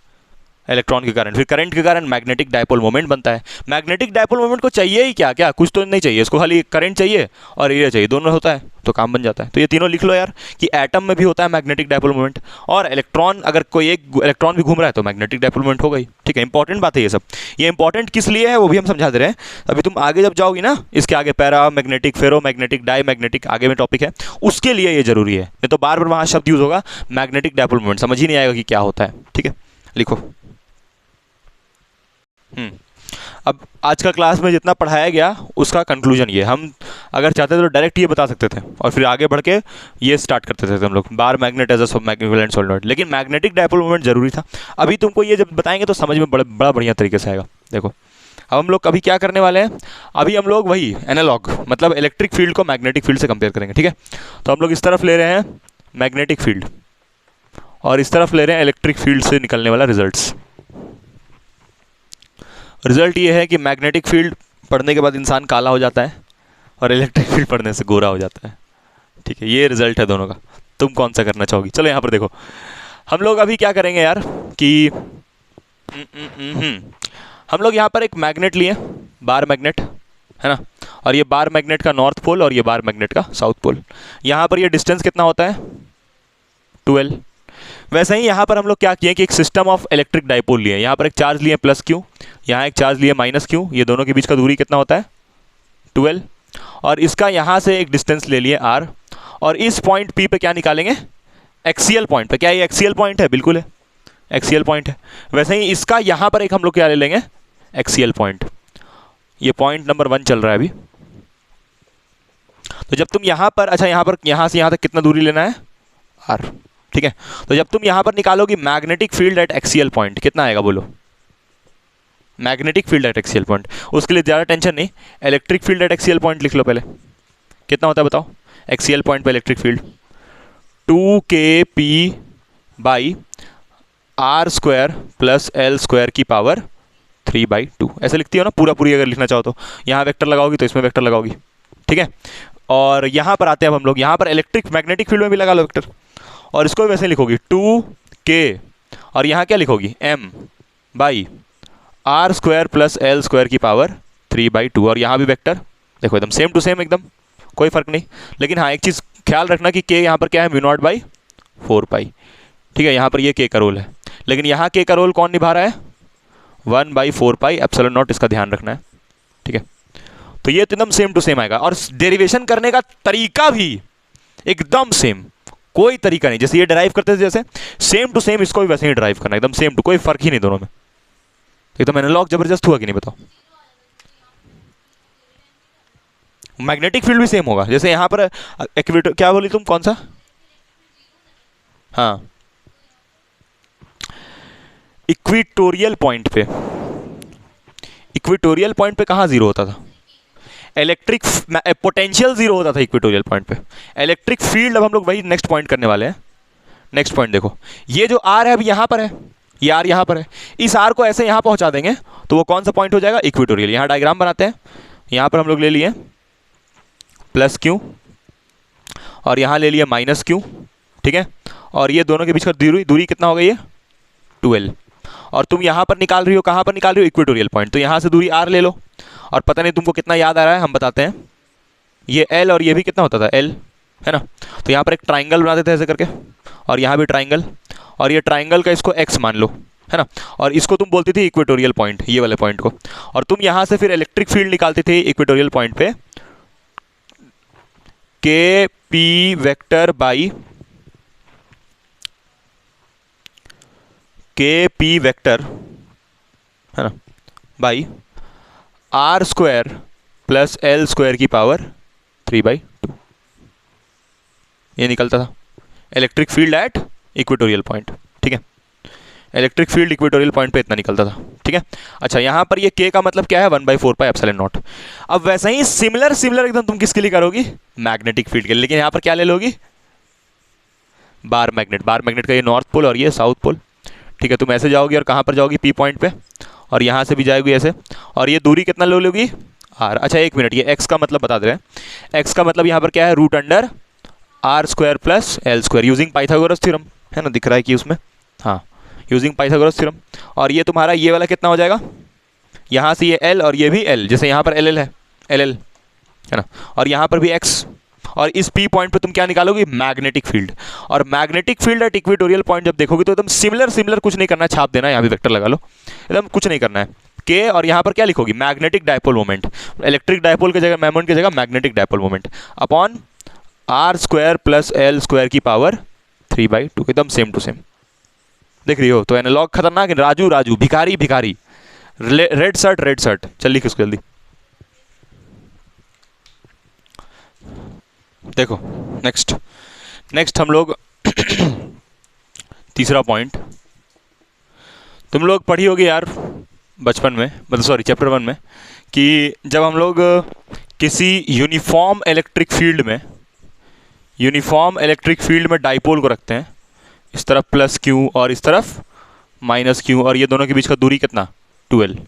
इलेक्ट्रॉन के कारण, फिर करंट के कारण मैग्नेटिक डाइपोल मोमेंट बनता है। मैग्नेटिक डाइपोल मोमेंट को चाहिए ही क्या, कुछ तो नहीं चाहिए इसको, खाली करंट चाहिए और एरिया चाहिए, दोनों होता है तो काम बन जाता है। तो ये तीनों लिख लो यार, कि एटम में भी होता है मैग्नेटिक डाइपोल मोमेंट, और इलेक्ट्रॉन, अगर कोई एक इलेक्ट्रॉन भी घूम रहा है तो मैग्नेटिक डाइपोल मोमेंट हो गई, ठीक है। इंपॉर्टेंट बात है ये सब। ये इंपॉर्टेंट किस लिए है वो भी हम समझा दे रहे हैं। अभी तुम आगे जब जाओगी ना, इसके आगे पैरा मैग्नेटिक, फेरो मैग्नेटिक, डाई मैग्नेटिक आगे में टॉपिक है, उसके लिए ये जरूरी है, नहीं तो बार बार वहाँ शब्द यूज होगा मैग्नेटिक डाइपोल मोमेंट, समझ ही नहीं आएगा कि क्या होता है, ठीक है। लिखो। अब आज का क्लास में जितना पढ़ाया गया उसका कंक्लूजन ये, हम अगर चाहते थे तो डायरेक्ट ये बता सकते थे और फिर आगे बढ़ के ये स्टार्ट करते थे हम लोग, bar magnet as a equivalent solenoid, लेकिन मैग्नेटिक डाइपोल मोमेंट जरूरी था। अभी तुमको ये जब बताएंगे तो समझ में बड़ा बढ़िया तरीके से आएगा। देखो अब हम लोग अभी क्या करने वाले हैं, अभी हम लोग वही एनालॉग, मतलब इलेक्ट्रिक फील्ड को मैग्नेटिक फील्ड से कंपेयर करेंगे, ठीक है। तो हम लोग इस तरफ ले रहे हैं मैग्नेटिक फील्ड और इस तरफ ले रहे हैं इलेक्ट्रिक फील्ड से निकलने वाला रिजल्ट ये है कि मैग्नेटिक फील्ड पढ़ने के बाद इंसान काला हो जाता है और इलेक्ट्रिक फील्ड पढ़ने से गोरा हो जाता है, ठीक है। ये रिजल्ट है दोनों का, तुम कौन सा करना चाहोगी। चलो यहाँ पर देखो, हम लोग अभी क्या करेंगे यार कि हम लोग यहाँ पर एक मैग्नेट लिए, बार मैग्नेट, है ना, और ये बार मैग्नेट का नॉर्थ पोल और ये बार मैग्नेट का साउथ पोल। यहाँ पर ये डिस्टेंस कितना होता है, 12। वैसे ही यहाँ पर हम लोग क्या किए कि एक सिस्टम ऑफ इलेक्ट्रिक डाइपोल लिए, यहाँ पर एक चार्ज लिए +Q, यहाँ एक चार्ज लिए माइनस क्यू, ये दोनों के बीच का दूरी कितना होता है 12, और इसका यहाँ से एक डिस्टेंस ले लिए r, और इस पॉइंट P पे क्या निकालेंगे एक्सियल पॉइंट पे। क्या ये एक्सियल पॉइंट है? बिल्कुल है, एक्सियल पॉइंट है। वैसे ही इसका यहाँ पर एक हम लोग क्या ले लेंगे एक्सियल पॉइंट। ये पॉइंट नंबर 1 चल रहा है अभी। तो जब तुम यहाँ पर, अच्छा यहाँ से यहाँ तक कितना दूरी लेना है r, ठीक है। तो जब तुम यहाँ पर निकालोगी magnetic field at axial point, कितना आएगा बोलो? Magnetic field at axial point, उसके लिए ज़्यादा टेंशन नहीं, electric field at axial point लिख लो पहले। कितना होता है बताओ एक्सियल पॉइंट पे electric field? 2kp by r² plus l² की पावर 3/2, ऐसे लिखती हो ना पूरी अगर लिखना चाहो तो। यहाँ वेक्टर लगाओगी तो इसमें वेक्टर लगाओगी, ठीक है। और यहाँ पर आते हैं अब हम लोग, यहाँ पर इलेक्ट्रिक मैग्नेटिक फील्ड में भी लगा लो वेक्टर, और इसको वैसे लिखोगी 2k, और यहाँ क्या लिखोगी m by r² plus l² की पावर 3/2, और यहाँ भी वेक्टर देखो एकदम सेम टू सेम, एकदम कोई फर्क नहीं। लेकिन हाँ एक चीज़ ख्याल रखना कि k यहाँ पर क्या है μ0/4π, ठीक है। यहाँ पर ये k का रोल है, लेकिन यहाँ k का रोल कौन निभा रहा है 1/4π एप्सिलॉन नॉट, इसका ध्यान रखना है, ठीक है। तो ये तो एकदम सेम टू सेम आएगा, और डेरिवेशन करने का तरीका भी एकदम सेम, कोई तरीका नहीं। जैसे ये ड्राइव करते थे जैसे सेम टू सेम इसको भी वैसे ही ड्राइव करना, एकदम सेम टू, कोई फर्क ही नहीं दोनों में, एकदम एनालॉग जबरदस्त हुआ कि नहीं बताओ। मैग्नेटिक फील्ड भी सेम होगा, जैसे यहाँ पर इक्वेटर, क्या बोली तुम, कौन सा? हाँ इक्वेटोरियल पॉइंट पे, इक्वेटोरियल पॉइंट पे कहाँ जीरो होता था? इलेक्ट्रिक पोटेंशियल जीरो होता था इक्वेटोरियल पॉइंट पे। इलेक्ट्रिक फील्ड अब हम लोग वही नेक्स्ट पॉइंट करने वाले हैं। नेक्स्ट पॉइंट देखो, ये जो आर है अभी यहाँ पर है, ये आर यहाँ पर है, इस आर को ऐसे यहाँ पहुँचा देंगे तो वो कौन सा पॉइंट हो जाएगा इक्वेटोरियल। यहाँ डायग्राम बनाते हैं, यहाँ पर हम लोग ले लिए प्लस क्यू, और यहाँ ले लिया माइनस क्यू, ठीक है। और ये दोनों के बीच का दूरी कितना हो गई है 12, और तुम यहाँ पर निकाल रही हो, कहाँ पर निकाल रही हो इक्वेटोरियल पॉइंट, तो यहाँ से दूरी r ले लो। और पता नहीं तुमको कितना याद आ रहा है, हम बताते हैं। ये l और ये भी कितना होता था l, है ना। तो यहाँ पर एक ट्राइंगल बनाते थे ऐसे करके, और यहाँ भी ट्राइंगल, और ये ट्राइंगल का इसको x मान लो, है ना। और इसको तुम बोलती थी इक्वेटोरियल पॉइंट, ये वाले पॉइंट को। और तुम यहाँ से फिर इलेक्ट्रिक फील्ड निकालते थे इक्वेटोरियल पॉइंट पे, kp vector by kp vector, है ना, बाई r² प्लस l² की पावर 3/2, ये निकलता था electric field at equatorial point, ठीक है। इलेक्ट्रिक फील्ड इक्वेटोरियल पॉइंट पे इतना निकलता था, ठीक है। अच्छा यहाँ पर ये k का मतलब क्या है 1/4π एप्सिलॉन नॉट। अब वैसे ही सिमिलर एकदम तुम किसके लिए करोगी मैग्नेटिक फील्ड के लिए, लेकिन यहाँ पर क्या ले लोगी बार मैग्नेट का ये नॉर्थ पोल और ये साउथ पोल, ठीक है। तुम ऐसे जाओगी और कहाँ पर जाओगी P पॉइंट पे, और यहाँ से भी जाएगी ऐसे, और ये दूरी कितना ले लोगी r। अच्छा एक मिनट, ये x का मतलब बता दे रहे हैं। x का मतलब यहाँ पर क्या है √r² plus l² using Pythagoras theorem, है ना, दिख रहा है कि उसमें, हाँ यूजिंग पाइथागोरस थ्योरम। और ये तुम्हारा ये वाला कितना हो जाएगा, यहाँ से ये l और ये भी l, जैसे यहाँ पर LL है LL, है ना, और यहाँ पर भी x, और इस P पॉइंट पे तुम क्या निकालोगे मैग्नेटिक फील्ड। और magnetic field at equatorial point जब देखोगे तो एकदम सिमिलर, कुछ नहीं करना, छाप देना, यहाँ भी वेक्टर लगा लो, एकदम कुछ नहीं करना है k, और यहाँ पर क्या लिखोगी magnetic dipole moment, electric dipole की जगह मोमेंट की जगह magnetic dipole moment upon r² plus l² की पावर 3/2, एकदम सेम टू सेम। देख रही हो, तो एनालॉग खतरनाक, राजू भिखारी रेड शर्ट, चल लिख उसको जल्दी। देखो नेक्स्ट हम लोग तीसरा पॉइंट, तुम लोग पढ़ी होगी यार बचपन में, मतलब सॉरी चैप्टर 1 में, कि जब हम लोग किसी यूनिफॉर्म इलेक्ट्रिक फील्ड में डाइपोल को रखते हैं, इस तरफ प्लस क्यू और इस तरफ माइनस क्यू, और ये दोनों के बीच का दूरी कितना 12,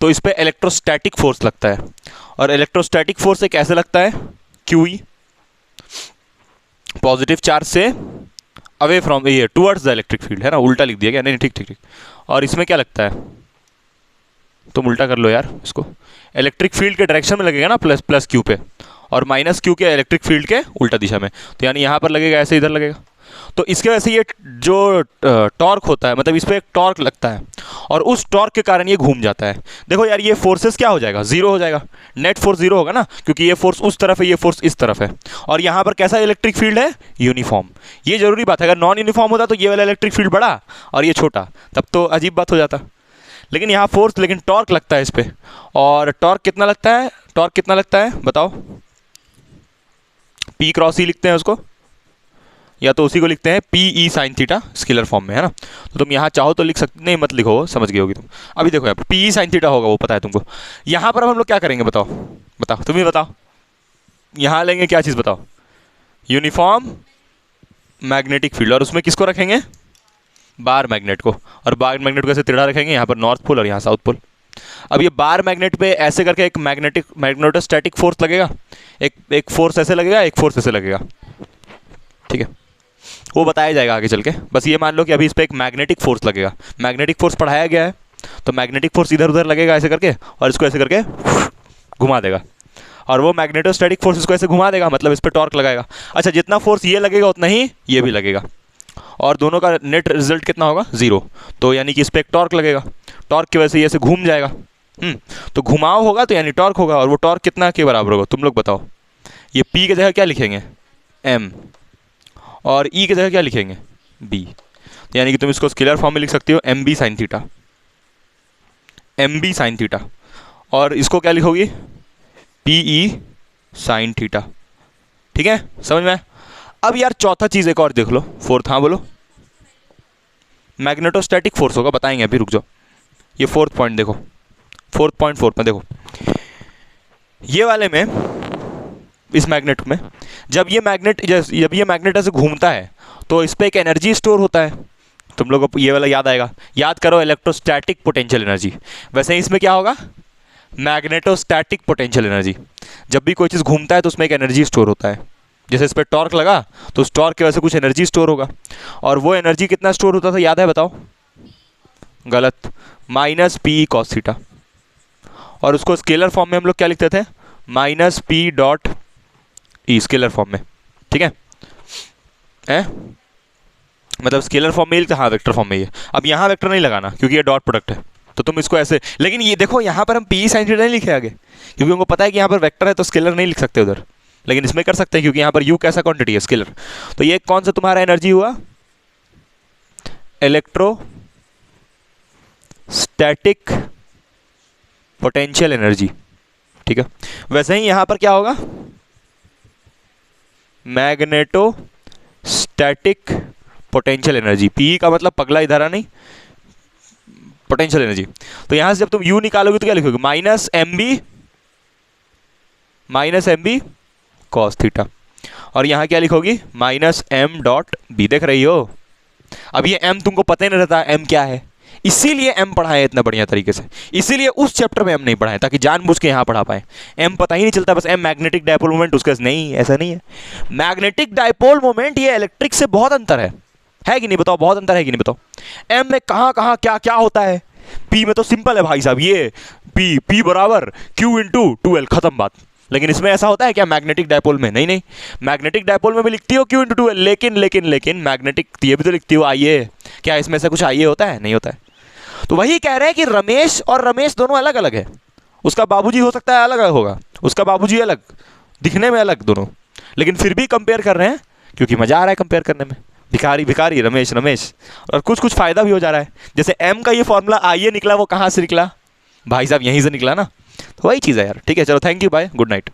तो इस पर इलेक्ट्रोस्टैटिक फोर्स लगता है। और इलेक्ट्रोस्टैटिक फोर्स एक ऐसे लगता है QE, पॉजिटिव चार्ज से अवे फ्रॉम ये टुवर्ड्स द इलेक्ट्रिक फील्ड, है ना, उल्टा लिख दिया गया, नहीं ठीक। और इसमें क्या लगता है, तुम उल्टा कर लो यार इसको, इलेक्ट्रिक फील्ड के डायरेक्शन में लगेगा ना प्लस क्यू पे, और माइनस क्यू के इलेक्ट्रिक फील्ड के उल्टा दिशा में, तो यानी यहाँ पर लगेगा ऐसे, इधर लगेगा। तो इसके वजह से ये जो टॉर्क होता है, मतलब इस पर एक टॉर्क लगता है और उस टॉर्क के कारण ये घूम जाता है। देखो यार, ये फोर्सेस क्या हो जाएगा, जीरो हो जाएगा, नेट फोर्स जीरो होगा ना, क्योंकि ये फोर्स उस तरफ है, ये फोर्स इस तरफ है। और यहाँ पर कैसा इलेक्ट्रिक फील्ड है, यूनिफॉर्म। ये जरूरी बात है, अगर नॉन यूनिफॉर्म होता तो ये वाला इलेक्ट्रिक फील्ड बड़ा और ये छोटा, तब तो अजीब बात हो जाता। लेकिन यहाँ फोर्स, लेकिन टॉर्क लगता है इस पर। और टॉर्क कितना लगता है, टॉर्क कितना लगता है बताओ? पी क्रॉस ई लिखते हैं उसको, या तो उसी को लिखते हैं P E sine theta, scalar form में, है ना। तो तुम यहाँ चाहो तो लिख सकते, नहीं मत लिखो, समझ गए होगी तुम। अभी देखो यहाँ पर पी ई साइन थीटा होगा, वो पता है तुमको। यहाँ पर अब हम लोग क्या करेंगे बताओ, बताओ तुम ही बताओ। यहाँ लेंगे क्या चीज़ बताओ, यूनिफॉर्म मैग्नेटिक फील्ड, और उसमें किसको रखेंगे, बार मैग्नेट को। और बार मैग्नेट को ऐसे टेढ़ा रखेंगे, यहाँ पर नॉर्थ पोल और यहाँ साउथ पोल। अब ये बार मैग्नेट पे ऐसे करके एक मैग्नेटोस्टैटिक फोर्स लगेगा, एक फोर्स ऐसे लगेगा, एक फोर्स ऐसे लगेगा, ठीक है। वो बताया जाएगा आगे चल के। बस ये मान लो कि अभी इस पर एक मैग्नेटिक फोर्स लगेगा, मैग्नेटिक फोर्स पढ़ाया गया है, तो मैग्नेटिक फोर्स इधर उधर लगेगा ऐसे करके, और इसको ऐसे करके घुमा देगा, और वो मैग्नेटोस्टैटिक फोर्स इसको ऐसे घुमा देगा, मतलब इस पर टॉर्क लगाएगा। अच्छा, जितना फोर्स ये लगेगा उतना ही ये भी लगेगा, और दोनों का नेट रिजल्ट कितना होगा, जीरो। तो यानी कि इस पर एक टॉर्क लगेगा, टॉर्क की वजह से ये ऐसे घूम जाएगा। तो घुमाव होगा तो यानी टॉर्क होगा, और वो टॉर्क कितना के बराबर होगा, तुम लोग बताओ। ये पी की जगह क्या लिखेंगे, एम, और ई की जगह क्या लिखेंगे, बी। तो यानी कि तुम इसको स्केलर फॉर्म में लिख सकते हो, M B sine theta, M B sine theta. और इसको क्या लिखोगी, पी ई साइन थीटा, ठीक है, समझ में। अब यार चौथा चीज़ एक और देख लो, फोर्थ, हाँ बोलो। मैग्नेटोस्टैटिक फोर्स होगा, बताएंगे अभी, रुक जाओ। ये फोर्थ पॉइंट देखो, फोर्थ पॉइंट फोर्थ में देखो, ये वाले में, इस मैग्नेट में, जब ये मैग्नेट ऐसे घूमता है तो इस पर एक एनर्जी स्टोर होता है। तुम लोगों को ये वाला याद आएगा, याद करो, इलेक्ट्रोस्टैटिक पोटेंशियल एनर्जी। वैसे ही इसमें क्या होगा, मैग्नेटोस्टैटिक पोटेंशियल एनर्जी। जब भी कोई चीज़ घूमता है तो उसमें एक एनर्जी स्टोर होता है। जैसे इस पर टॉर्क लगा तो उस टॉर्क की वजह से कुछ एनर्जी स्टोर होगा, और वो एनर्जी कितना स्टोर होता था, याद है बताओ? गलत, माइनस पी कॉस थीटा। और उसको स्केलर फॉर्म में हम लोग क्या लिखते थे, minus P dot E, scalar form में, ठीक है, मतलब स्केलर फॉर्म में ही लिखते, हाँ वेक्टर फॉर्म में ही है। अब यहाँ वेक्टर नहीं लगाना क्योंकि ये डॉट प्रोडक्ट है, तो तुम इसको ऐसे, लेकिन ये देखो यहाँ पर हम पी साइन थीटा नहीं लिखे आगे, क्योंकि उनको पता है कि यहाँ पर वेक्टर है तो स्केलर नहीं लिख सकते उधर, लेकिन इसमें कर सकते हैं क्योंकि यहाँ पर यू कैसा क्वांटिटी है, स्केलर। तो ये कौन सा तुम्हारा एनर्जी हुआ, इलेक्ट्रोस्टैटिक पोटेंशियल एनर्जी, ठीक है। वैसे ही यहाँ पर क्या होगा, मैग्नेटोस्टैटिक पोटेंशियल एनर्जी। पी का मतलब पगला इधर आ नहीं, पोटेंशियल एनर्जी। तो यहाँ से जब तुम यू निकालोगे तो क्या लिखोगे, minus M B cos theta, और यहाँ क्या लिखोगी, माइनस एम डॉट बी। देख रही हो, अब ये एम तुमको पता ही नहीं रहता एम क्या है, इसीलिए एम पढ़ाए इतना बढ़िया तरीके से, इसीलिए उस चैप्टर में एम नहीं पढ़ाए ताकि जानबूझ के यहाँ पढ़ा पाए। एम पता ही नहीं चलता, बस एम मैग्नेटिक डायपोल मोमेंट, उसके नहीं, ऐसा नहीं है। मैग्नेटिक डायपोल मोमेंट ये इलेक्ट्रिक से बहुत अंतर है कि नहीं बताओ, बहुत अंतर है कि नहीं बताओ। एम में कहाँ कहाँ क्या क्या होता है, पी में तो सिंपल है भाई साहब, ये पी बराबर क्यू इंटू 2L, खत्म बात। लेकिन इसमें ऐसा होता है क्या, मैग्नेटिक डायपोल में? नहीं, मैग्नेटिक डायपोल में भी लिखती हो क्यू इंटू 2L, लेकिन मैग्नेटिक ये भी तो लिखती हो आइए, क्या इसमें से कुछ आइए होता है? नहीं होता है। तो वही कह रहे हैं कि रमेश और रमेश दोनों अलग अलग है। उसका बाबूजी हो सकता है अलग अलग होगा, उसका बाबूजी अलग, दिखने में अलग दोनों, लेकिन फिर भी कंपेयर कर रहे हैं क्योंकि मजा आ रहा है कंपेयर करने में। भिखारी रमेश, और कुछ फायदा भी हो जा रहा है। जैसे एम का ये फॉर्मूला आइए निकला, वो कहाँ से निकला भाई साहब, यहीं से निकला ना। तो वही चीज़ है यार, ठीक है, चलो thank you, bye, good night.